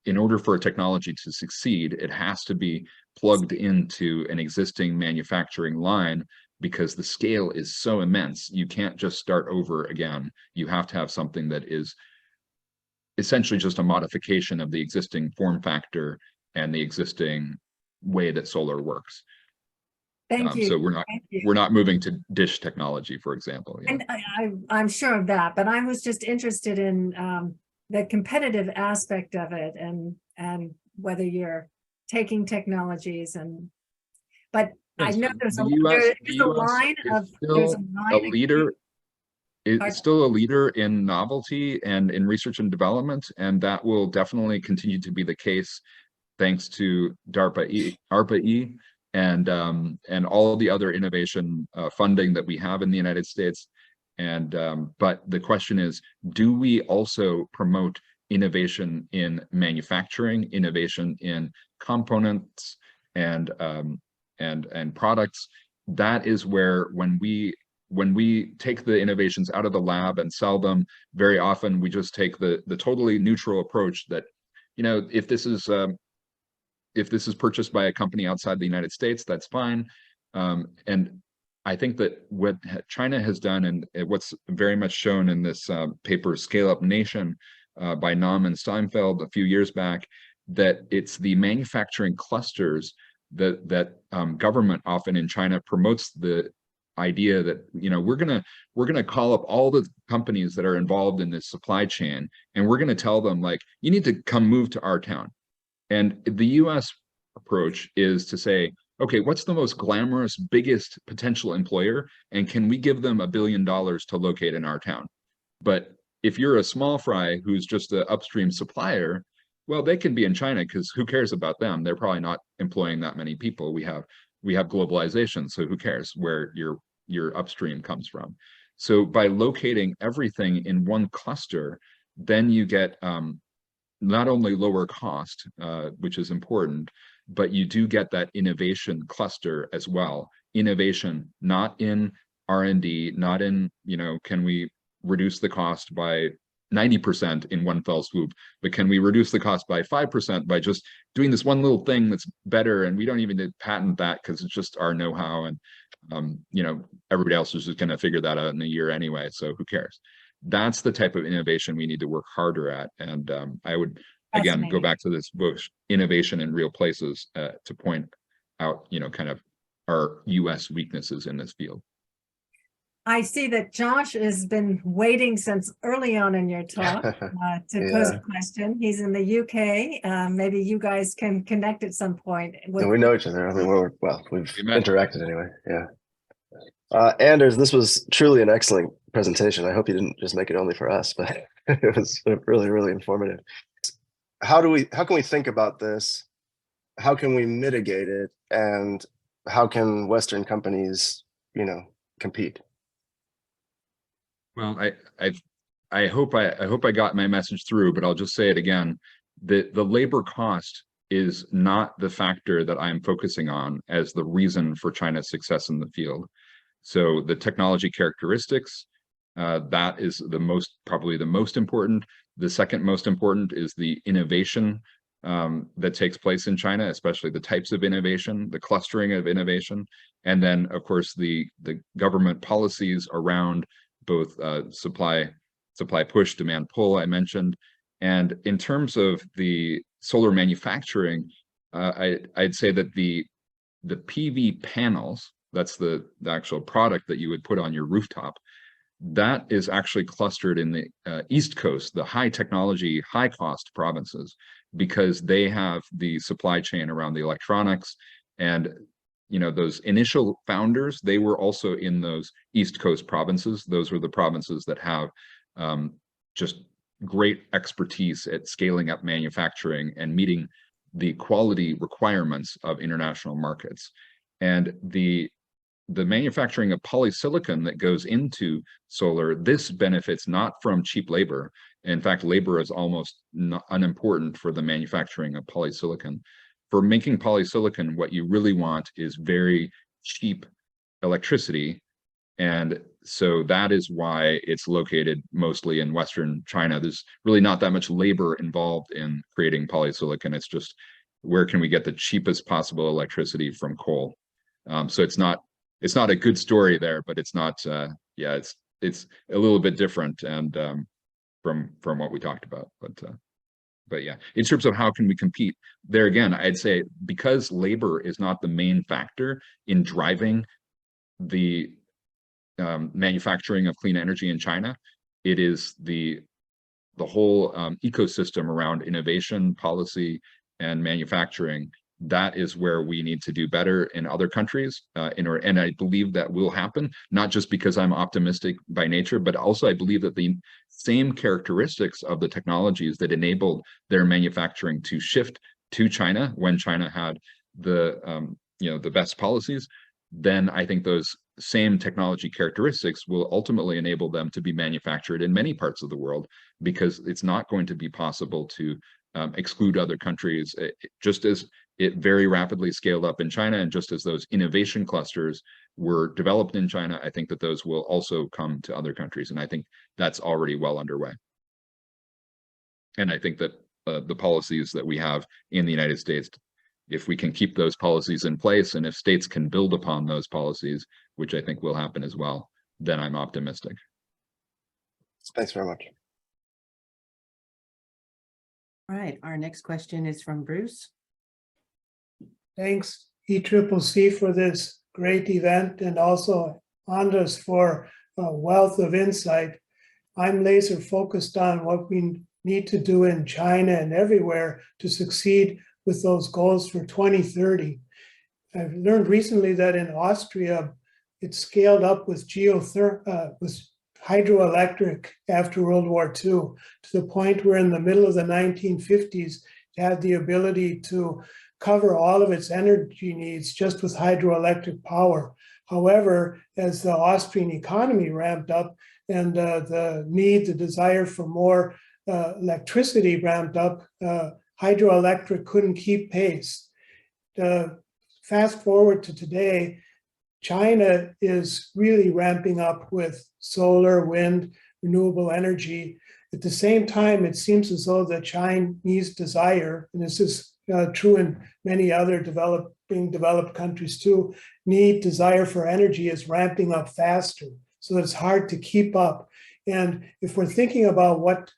in order for a technology to succeed, it has to be plugged into an existing manufacturing line, because the scale is so immense. You can't just start over again. You have to have something that is essentially just a modification of the existing form factor and the existing way that solar works. Thank you. So Thank you. we're not moving to dish technology, for example. Yeah. And I'm sure of that, but I was just interested in the competitive aspect of it, and whether you're taking technologies but I know there's a line of a leader. It's still a leader in novelty and in research and development, and that will definitely continue to be the case thanks to ARPA-E and all of the other innovation funding that we have in the United States. And but the question is, do we also promote innovation in manufacturing, innovation in components and products? That is where, when we take the innovations out of the lab and sell them, very often we just take the totally neutral approach that, you know, if this is purchased by a company outside the United States, that's fine. And I think that what China has done, and what's very much shown in this paper, Scale Up Nation, by Nam and Steinfeld a few years back, that it's the manufacturing clusters that government often in China promotes the idea that, you know, we're gonna call up all the companies that are involved in this supply chain, and we're gonna tell them, like, you need to come move to our town. And the US approach is to say, okay, what's the most glamorous, biggest potential employer, and can we give them $1 billion to locate in our town? But if you're a small fry who's just an upstream supplier, well, they can be in China, because who cares about them? They're probably not employing that many people. We have globalization, so who cares where your upstream comes from? So by locating everything in one cluster, then you get not only lower cost, which is important, but you do get that innovation cluster as well. Innovation, not in R&D, not in, you know, can we reduce the cost by 90% in one fell swoop, but can we reduce the cost by 5% by just doing this one little thing that's better, and we don't even need to patent that because it's just our know-how, and you know, everybody else is just going to figure that out in a year anyway, so who cares? That's the type of innovation we need to work harder at. And I would again go back to this book, Innovation in Real Places, to point out, you know, kind of our US weaknesses in this field. I see that Josh has been waiting since early on in your talk to pose a question. He's in the UK. Maybe you guys can connect at some point. Yeah, we know each other. I mean, we've interacted anyway. Yeah. Anders, this was truly an excellent presentation. I hope you didn't just make it only for us, but it was really, really informative. How can we think about this? How can we mitigate it? And how can Western companies, you know, compete? Well, I hope I got my message through, but I'll just say it again. The labor cost is not the factor that I'm focusing on as the reason for China's success in the field. So the technology characteristics, that is probably the most important. The second most important is the innovation that takes place in China, especially the types of innovation, the clustering of innovation, and then of course the government policies around both supply push, demand pull, I mentioned. And in terms of the solar manufacturing, I'd say that the PV panels, that's the actual product that you would put on your rooftop, that is actually clustered in the East Coast, the high technology, high cost provinces, because they have the supply chain around the electronics. And you know, those initial founders, they were also in those East Coast provinces. Those were the provinces that have just great expertise at scaling up manufacturing and meeting the quality requirements of international markets. And the the manufacturing of polysilicon that goes into solar, this benefits not from cheap labor. In fact, labor is almost unimportant for the manufacturing of polysilicon. For making polysilicon, what you really want is very cheap electricity. And so that is why it's located mostly in Western China. There's really not that much labor involved in creating polysilicon. It's just where can we get the cheapest possible electricity from coal? So it's not a good story there, but it's not. Yeah, it's a little bit different and from what we talked about. But yeah, in terms of how can we compete there again, I'd say because labor is not the main factor in driving the manufacturing of clean energy in China, it is the whole ecosystem around innovation, policy, and manufacturing. That is where we need to do better in other countries, and I believe that will happen, not just because I'm optimistic by nature, but also I believe that the same characteristics of the technologies that enabled their manufacturing to shift to China when China had the best policies, then I think those same technology characteristics will ultimately enable them to be manufactured in many parts of the world, because it's not going to be possible to exclude other countries, just as it very rapidly scaled up in China, and just as those innovation clusters were developed in China, I think that those will also come to other countries, and I think that's already well underway. And I think that the policies that we have in the United States, if we can keep those policies in place, and if states can build upon those policies, which I think will happen as well, then I'm optimistic. Thanks very much. All right, our next question is from Bruce. Thanks, ECCC, for this great event, and also Anders for a wealth of insight. I'm laser focused on what we need to do in China and everywhere to succeed with those goals for 2030. I've learned recently that in Austria, it scaled up with hydroelectric after World War II, to the point where in the middle of the 1950s, it had the ability to cover all of its energy needs just with hydroelectric power. However, as the Austrian economy ramped up and the desire for more electricity ramped up, hydroelectric couldn't keep pace. Fast forward to today, China is really ramping up with solar, wind, renewable energy. At the same time, it seems as though the Chinese desire, and this is true in many other developed countries too, desire for energy is ramping up faster. So it's hard to keep up. And if we're thinking about what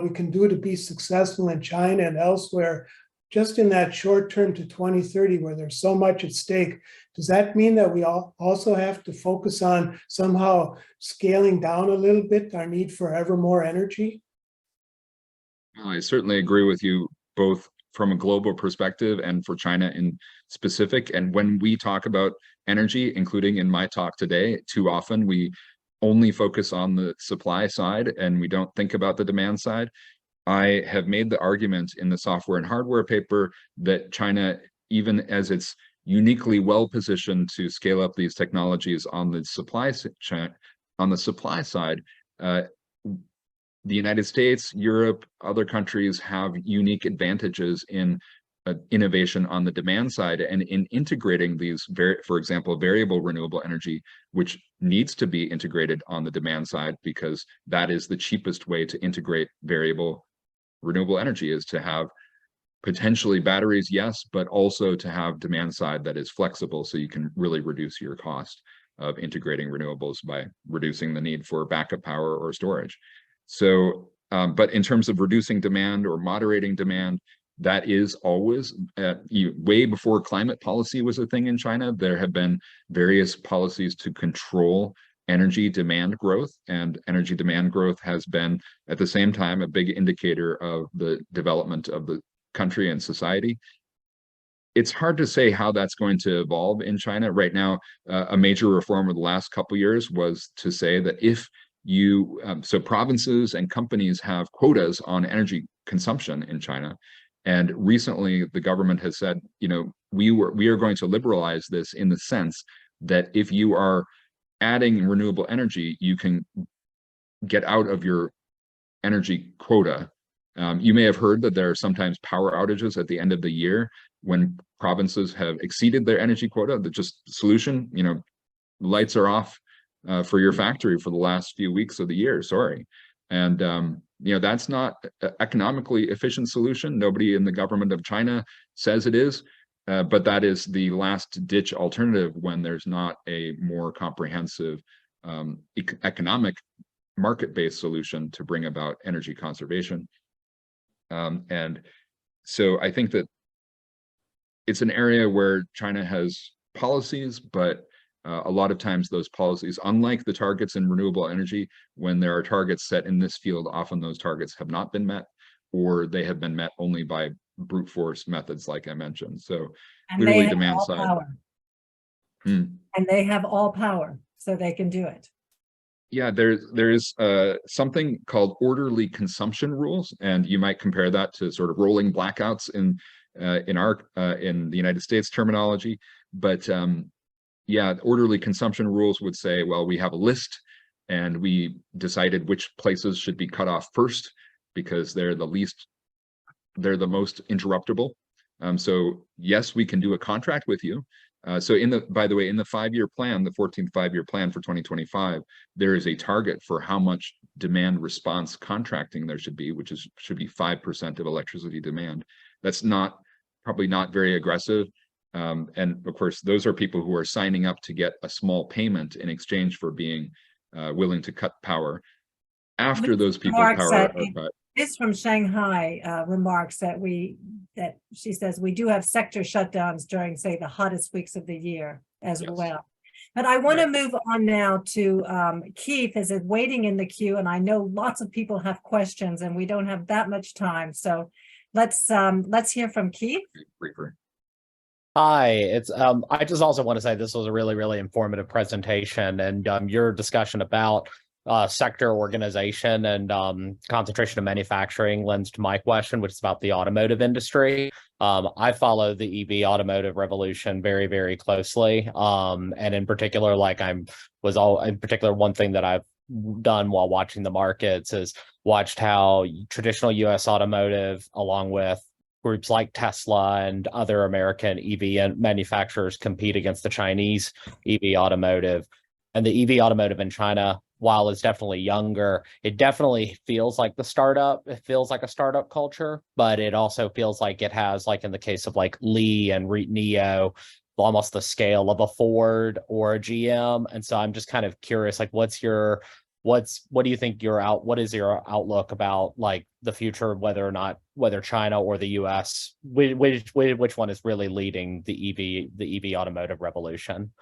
we can do to be successful in China and elsewhere, just in that short term to 2030, where there's so much at stake, does that mean that we also have to focus on somehow scaling down a little bit our need for ever more energy? Well, I certainly agree with you, both from a global perspective and for China in specific. And when we talk about energy, including in my talk today, too often we only focus on the supply side and we don't think about the demand side. I have made the argument in the software and hardware paper that China, even as it's uniquely well positioned to scale up these technologies on the supply side, the United States, Europe, other countries have unique advantages in innovation on the demand side and in integrating these, for example, variable renewable energy, which needs to be integrated on the demand side, because that is the cheapest way to integrate variable renewable energy, is to have potentially batteries, yes, but also to have demand side that is flexible, so you can really reduce your cost of integrating renewables by reducing the need for backup power or storage. So, but in terms of reducing demand or moderating demand, that is always way before climate policy was a thing in China. There have been various policies to control energy demand growth, and energy demand growth has been at the same time a big indicator of the development of the country and society. It's hard to say how that's going to evolve in China right now. A major reform of the last couple of years was to say that if you, so provinces and companies have quotas on energy consumption in China. And recently the government has said, you know, we are going to liberalize this in the sense that if you are adding renewable energy, you can get out of your energy quota. You may have heard that there are sometimes power outages at the end of the year when provinces have exceeded their energy quota. The just solution, lights are off for your factory for the last few weeks of the year, sorry. And that's not an economically efficient solution. Nobody in the government of China says it is, but that is the last ditch alternative when there's not a more comprehensive economic market-based solution to bring about energy conservation. And so I think that it's an area where China has policies, but a lot of times those policies, unlike the targets in renewable energy, when there are targets set in this field, often those targets have not been met, or they have been met only by brute force methods, like I mentioned. So And clearly they have demand all side. power. Hmm. And they have all power, so they can do it. Yeah, there is something called orderly consumption rules, and you might compare that to sort of rolling blackouts in the United States terminology. But yeah, orderly consumption rules would say, well, we have a list, and we decided which places should be cut off first because they're the most interruptible. So yes, we can do a contract with you. So by the way, in the 5-year plan, the 14th 5-year plan for 2025, there is a target for how much demand response contracting there should be, which should be 5% of electricity demand. That's probably not very aggressive. And of course, those are people who are signing up to get a small payment in exchange for being willing to cut power. After those people's power are cut. This from Shanghai remarks that she says we do have sector shutdowns during, say, the hottest weeks of the year as well. But I want to move on now to Keith is waiting in the queue, and I know lots of people have questions, and we don't have that much time. So let's hear from Keith. Hi, it's I just also want to say this was a really, really informative presentation, and your discussion about sector organization and concentration of manufacturing lends to my question, which is about the automotive industry. I follow the EV automotive revolution very, very closely. And in particular, one thing that I've done while watching the markets is watched how traditional US automotive, along with groups like Tesla and other American EV manufacturers, compete against the Chinese EV automotive. And the EV automotive in China, while it's definitely younger, it definitely feels like a startup culture, but it also feels like it has, like in the case of like Li and NIO, almost the scale of a Ford or a GM. And so I'm just kind of curious, like, what do you think what is your outlook about like the future, whether China or the US, which one is really leading the EV automotive revolution?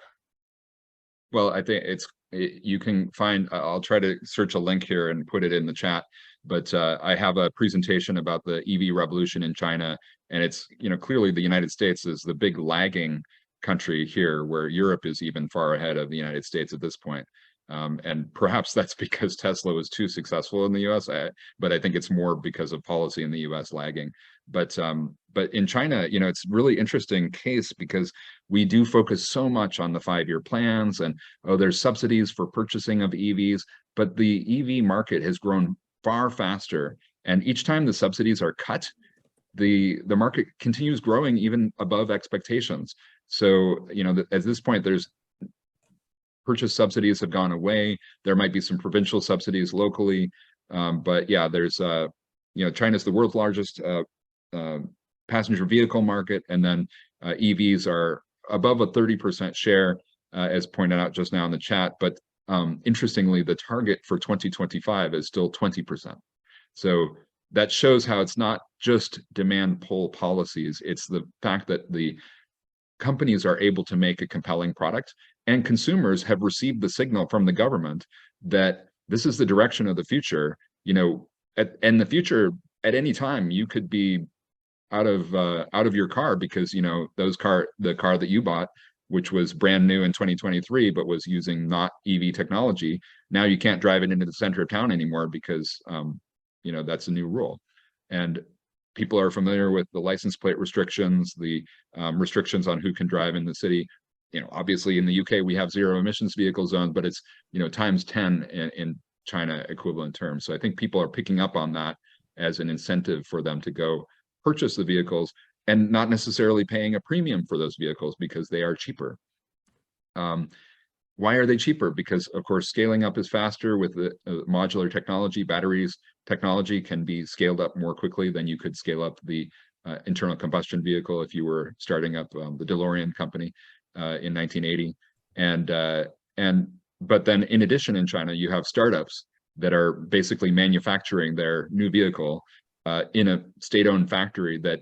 Well, I think you can find, I'll try to search a link here and put it in the chat, but I have a presentation about the EV revolution in China, and it's, clearly the United States is the big lagging country here, where Europe is even far ahead of the United States at this point. And perhaps that's because Tesla was too successful in the US, but I think it's more because of policy in the US lagging. But in China, it's really interesting case because we do focus so much on the 5-year plans and, there's subsidies for purchasing of EVs, but the EV market has grown far faster. And each time the subsidies are cut, the market continues growing even above expectations. So, at this point, there's purchase subsidies have gone away. There might be some provincial subsidies locally, but yeah, there's China's the world's largest passenger vehicle market, and then EVs are above a 30% share, as pointed out just now in the chat. But interestingly, the target for 2025 is still 20%. So that shows how it's not just demand pull policies; it's the fact that the companies are able to make a compelling product, and consumers have received the signal from the government that this is the direction of the future. In the future, at any time, you could be out of your car because the car that you bought, which was brand new in 2023 but was using not EV technology, now you can't drive it into the center of town anymore because that's a new rule. And people are familiar with the license plate restrictions, the restrictions on who can drive in the city. obviously in the UK we have zero emissions vehicle zones, but it's times 10 in China equivalent terms. So I think people are picking up on that as an incentive for them to go purchase the vehicles and not necessarily paying a premium for those vehicles because they are cheaper. Why are they cheaper? Because of course scaling up is faster with the modular technology. Batteries technology can be scaled up more quickly than you could scale up the internal combustion vehicle if you were starting up the DeLorean company in 1980. But then in addition, in China, you have startups that are basically manufacturing their new vehicle in a state-owned factory that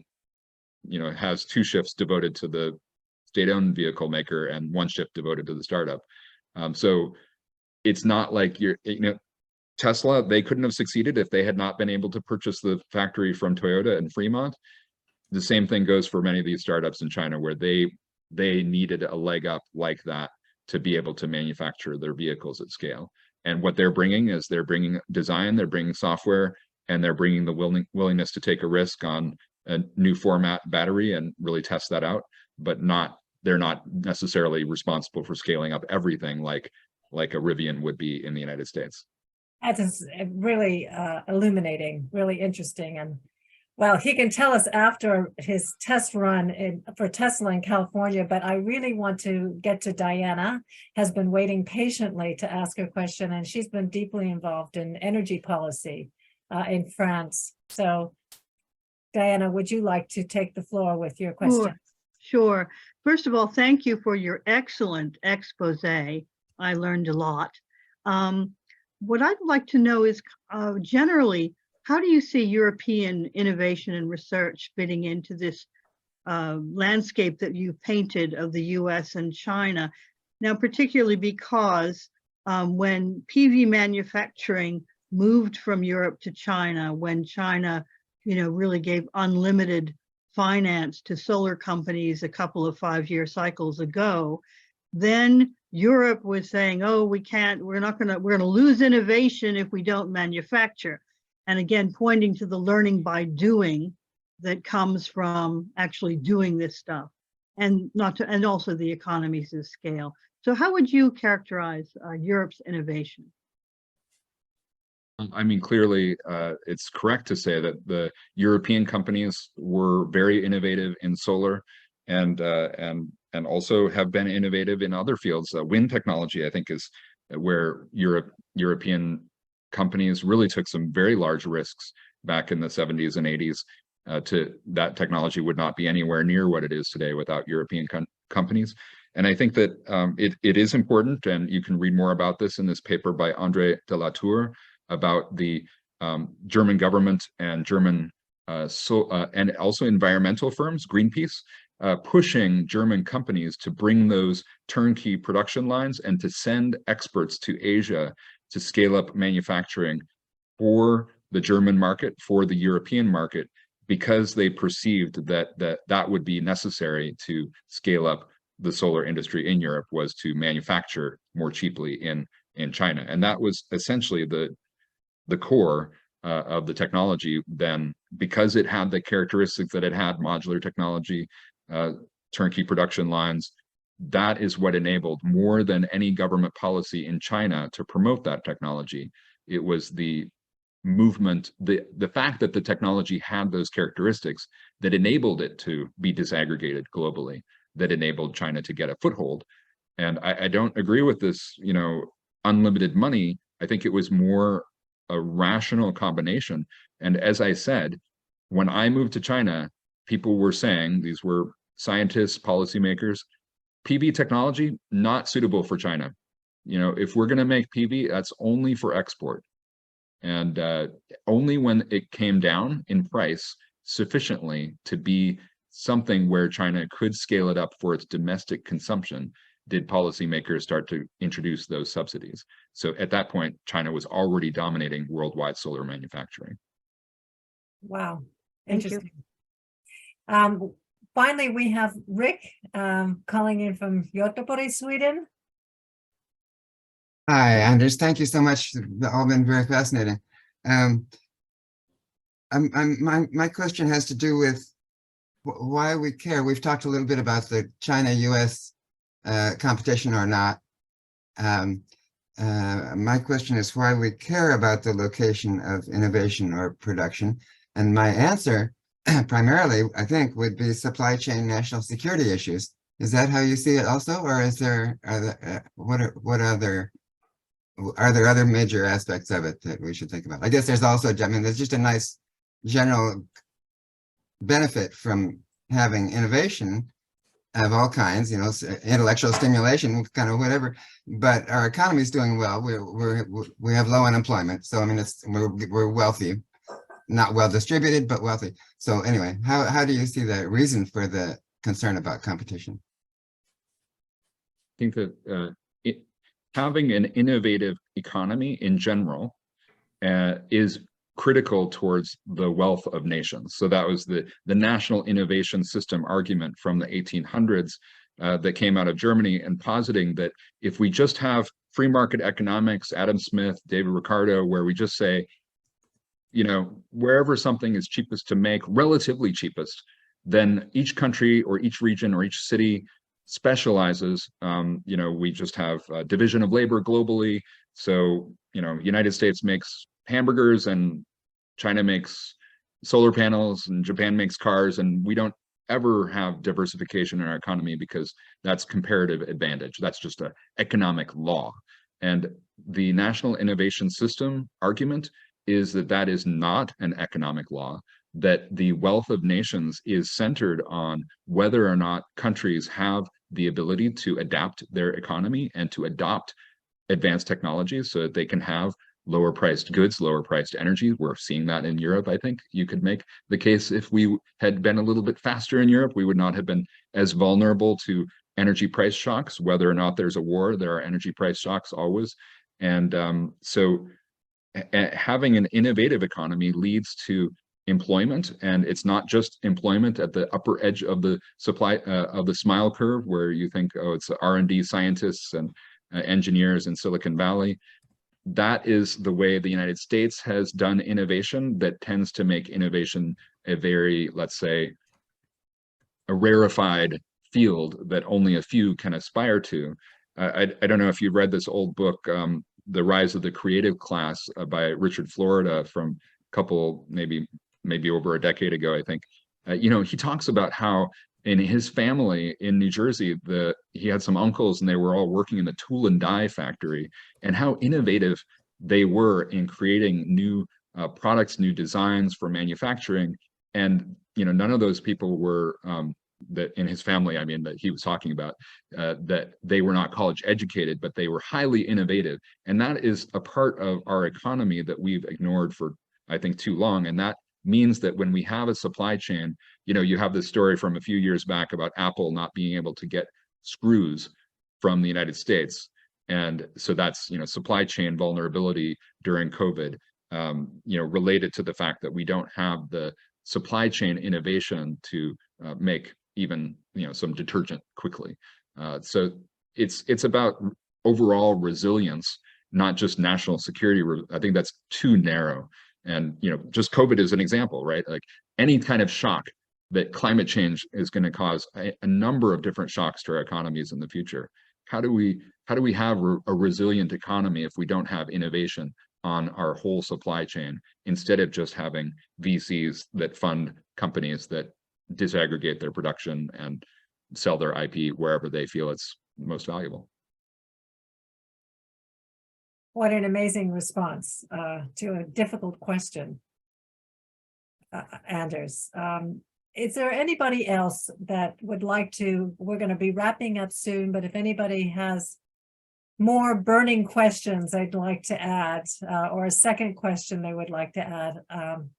has 2 shifts devoted to the state-owned vehicle maker and 1 shift devoted to the startup. So it's not like Tesla, they couldn't have succeeded if they had not been able to purchase the factory from Toyota in Fremont. The same thing goes for many of these startups in China, where they needed a leg up like that to be able to manufacture their vehicles at scale. And what they're bringing is they're bringing design, they're bringing software, and they're bringing the willingness to take a risk on a new format battery and really test that out, but they're not necessarily responsible for scaling up everything like a Rivian would be in the United States. That is really illuminating, really interesting. And well, he can tell us after his test run for Tesla in California, but I really want to get to Diana, has been waiting patiently to ask her question, and she's been deeply involved in energy policy in France. So Diana, would you like to take the floor with your question? Sure. First of all, thank you for your excellent expose. I learned a lot. What I'd like to know is generally, how do you see European innovation and research fitting into this landscape that you painted of the US and China? Now, particularly because when PV manufacturing moved from Europe to China, when China, really gave unlimited finance to solar companies a couple of 5-year cycles ago, then Europe was saying, oh, we're going to lose innovation if we don't manufacture. And again, pointing to the learning by doing that comes from actually doing this stuff, and also the economies of scale. So how would you characterize Europe's innovation? I mean, clearly, it's correct to say that the European companies were very innovative in solar and also have been innovative in other fields. Wind technology, I think, is where European companies really took some very large risks back in the 70s and 80s. That technology would not be anywhere near what it is today without European companies. And I think that it is important, and you can read more about this in this paper by André de la Tour about the German government and German and also environmental firms, Greenpeace, pushing German companies to bring those turnkey production lines and to send experts to Asia to scale up manufacturing for the German market, for the European market, because they perceived that would be necessary to scale up the solar industry in Europe, was to manufacture more cheaply in China. And that was essentially the core of the technology then, because it had the characteristics that it had, modular technology, turnkey production lines. That is what enabled, more than any government policy in China, to promote that technology. It was the movement, the fact that the technology had those characteristics that enabled it to be disaggregated globally, that enabled China to get a foothold. And I don't agree with this, unlimited money. I think it was more a rational combination. And as I said, when I moved to China, people were saying, these were scientists, policymakers, PV technology, not suitable for China. If we're going to make PV, that's only for export. And only when it came down in price sufficiently to be something where China could scale it up for its domestic consumption did policymakers start to introduce those subsidies. So at that point, China was already dominating worldwide solar manufacturing. Wow, Thank you. interesting. Finally, we have Rick calling in from Göteborg, Sweden. Hi, Anders. Thank you so much. They've all been very fascinating. My question has to do with why we care. We've talked a little bit about the China-US competition or not. My question is why we care about the location of innovation or production. And my answer primarily, I think, would be supply chain national security issues. Is that how you see it also? Or is there, are there other major aspects of it that we should think about? I guess there's also, I mean, there's just a nice general benefit from having innovation of all kinds, you know, intellectual stimulation, kind of whatever. But our economy is doing well. We have low unemployment, so I mean, we're wealthy, not well distributed, but wealthy. So anyway, how do you see the reason for the concern about competition? I think that having an innovative economy in general is critical towards the wealth of nations. So that was the national innovation system argument from the 1800s that came out of Germany, and positing that if we just have free market economics, Adam Smith, David Ricardo, where we just say, you know, wherever something is cheapest to make, relatively cheapest, then each country or each region or each city specializes. You know, we just have a division of labor globally. So, you know, United States makes hamburgers and China makes solar panels and Japan makes cars, and we don't ever have diversification in our economy because that's comparative advantage. That's just an economic law. And the national innovation system argument is that that is not an economic law, that the wealth of nations is centered on whether or not countries have the ability to adapt their economy and to adopt advanced technologies so that they can have lower priced goods, lower priced energy. We're seeing that in Europe. I think you could make the case if we had been a little bit faster in Europe, we would not have been as vulnerable to energy price shocks. Whether or not there's a war, there are energy price shocks always. And so having an innovative economy leads to employment, and it's not just employment at the upper edge of the supply of the smile curve, where you think, oh, it's R&D scientists and engineers in Silicon Valley. That is the way the United States has done innovation, that tends to make innovation a very, let's say, a rarefied field that only a few can aspire to. I don't know if you've read this old book, The Rise of the Creative Class by Richard Florida, from a couple, maybe over a decade ago, I think. You know, he talks about how in his family in New Jersey, he had some uncles and they were all working in the tool and die factory, and how innovative they were in creating new products, new designs for manufacturing. And, you know, none of those people were, that in his family, I mean, that he was talking about, that they were not college educated, but they were highly innovative. And that is a part of our economy that we've ignored for, I think, too long. And that means that when we have a supply chain, you know, you have this story from a few years back about Apple not being able to get screws from the United States. And so that's, you know, supply chain vulnerability during COVID, you know, related to the fact that we don't have the supply chain innovation to make even, you know, some detergent quickly. So it's about overall resilience, not just national security. I think that's too narrow. And, you know, just COVID is an example, right? Like any kind of shock, that climate change is going to cause a number of different shocks to our economies in the future. How do we have a resilient economy if we don't have innovation on our whole supply chain, instead of just having VCs that fund companies that disaggregate their production and sell their IP wherever they feel it's most valuable? What an amazing response to a difficult question, Anders. Is there anybody else that would like to, we're going to be wrapping up soon, but if anybody has more burning questions they'd like to add, or a second question they would like to add,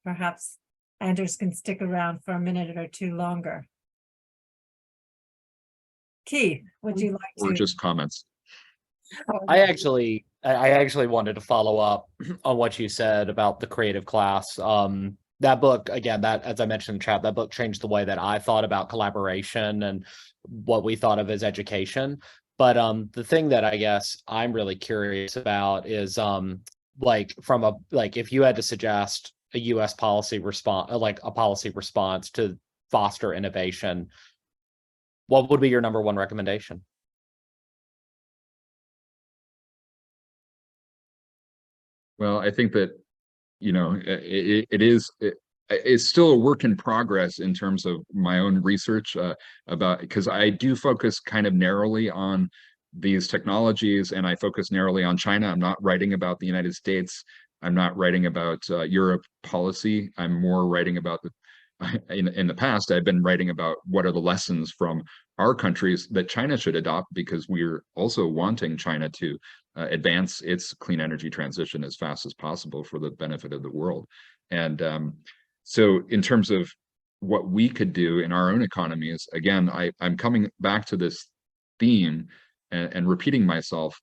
perhaps Anders can stick around for a minute or two longer. Keith, would you like to? Or just comments? I actually wanted to follow up on what you said about the creative class. That book, again, that, as I mentioned in the chat, that book changed the way that I thought about collaboration and what we thought of as education. But the thing that I guess I'm really curious about is like if you had to suggest a US policy response, like a policy response to foster innovation, what would be your number one recommendation? Well, I think that, it's still a work in progress in terms of my own research because I do focus kind of narrowly on these technologies, and I focus narrowly on China. I'm not writing about the United States. I'm not writing about Europe policy. I'm more writing about in the past, I've been writing about what are the lessons from our countries that China should adopt, because we're also wanting China to advance its clean energy transition as fast as possible for the benefit of the world. And so in terms of what we could do in our own economies, again, I'm coming back to this theme and repeating myself,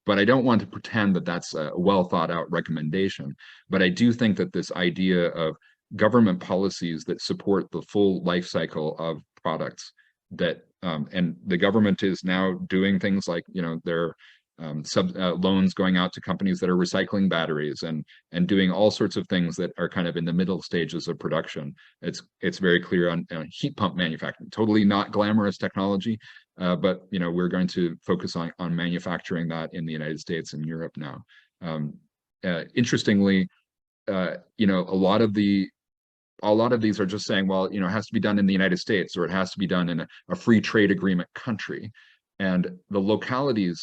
but I don't want to pretend that that's a well thought out recommendation. But I do think that this idea of government policies that support the full life cycle of products that and the government is now doing things like, their loans going out to companies that are recycling batteries and doing all sorts of things that are kind of in the middle stages of production. It's very clear on heat pump manufacturing, totally not glamorous technology, but we're going to focus on manufacturing that in the United States and Europe now. Interestingly, a lot of these are just saying, well, it has to be done in the United States, or it has to be done in a free trade agreement country. And the localities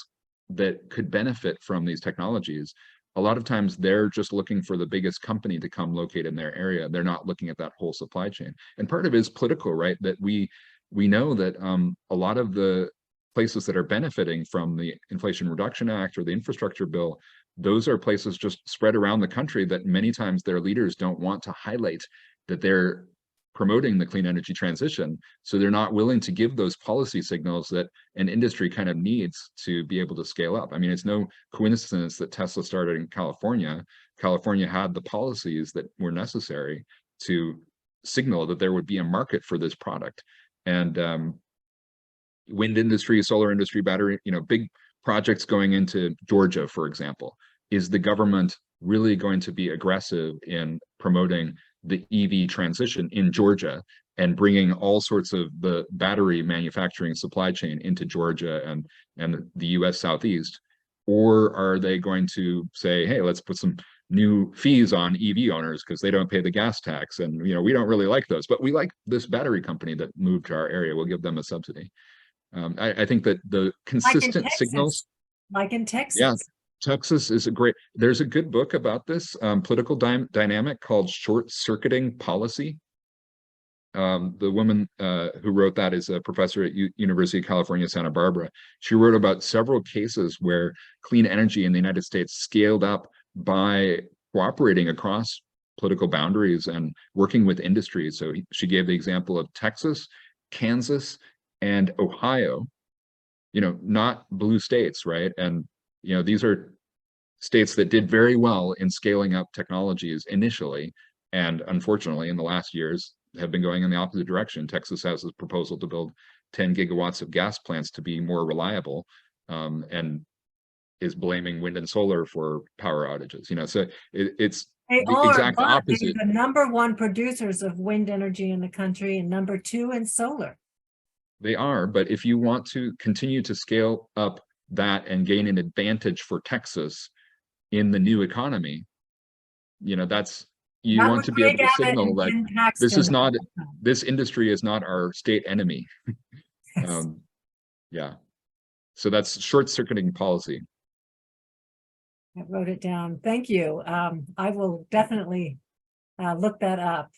that could benefit from these technologies, a lot of times they're just looking for the biggest company to come locate in their area. They're not looking at that whole supply chain. And part of it is political, right? That we know that a lot of the places that are benefiting from the Inflation Reduction Act or the infrastructure bill, those are places just spread around the country that many times their leaders don't want to highlight that they're promoting the clean energy transition. So they're not willing to give those policy signals that an industry kind of needs to be able to scale up. I mean, it's no coincidence that Tesla started in California. California had the policies that were necessary to signal that there would be a market for this product. And wind industry, solar industry, battery, big projects going into Georgia, for example. Is the government really going to be aggressive in promoting the EV transition in Georgia and bringing all sorts of the battery manufacturing supply chain into Georgia and the US Southeast? Or are they going to say, hey, let's put some new fees on EV owners because they don't pay the gas tax, and we don't really like those, but we like this battery company that moved to our area, we'll give them a subsidy. I think that the consistent signals, like in Texas. Yeah, Texas is there's a good book about this political dynamic called Short Circuiting Policy. The woman who wrote that is a professor at University of California, Santa Barbara. She wrote about several cases where clean energy in the United States scaled up by cooperating across political boundaries and working with industry. So she gave the example of Texas, Kansas, and Ohio, not blue states, right? And these are states that did very well in scaling up technologies initially, and unfortunately in the last years have been going in the opposite direction. Texas has this proposal to build 10 gigawatts of gas plants to be more reliable, and is blaming wind and solar for power outages. So it's the exact opposite. They're the #1 producers of wind energy in the country and #2 in solar. They are, but if you want to continue to scale up that and gain an advantage for Texas in the new economy, that's, you want to be able to signal that this industry is not our state enemy. Yeah, so that's short-circuiting policy. I wrote it down. Thank you. I will definitely look that up.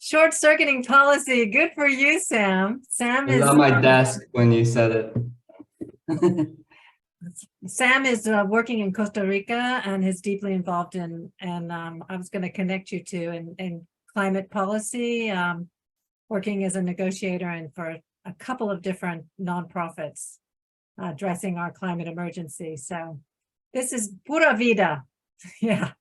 Short-circuiting policy. Good for you, Sam. Sam is on my desk when you said it. Sam is working in Costa Rica and is deeply involved in, and I was going to connect you to in climate policy, working as a negotiator and for a couple of different nonprofits addressing our climate emergency. So this is pura vida. Yeah.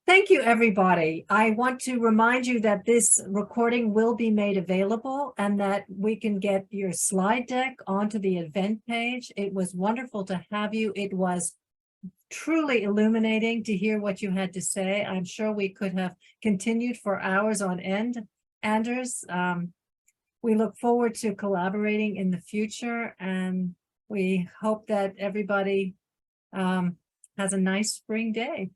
Thank you, everybody. I want to remind you that this recording will be made available and that we can get your slide deck onto the event page. It was wonderful to have you. It was truly illuminating to hear what you had to say. I'm sure we could have continued for hours on end, Anders. We look forward to collaborating in the future, and we hope that everybody has a nice spring day.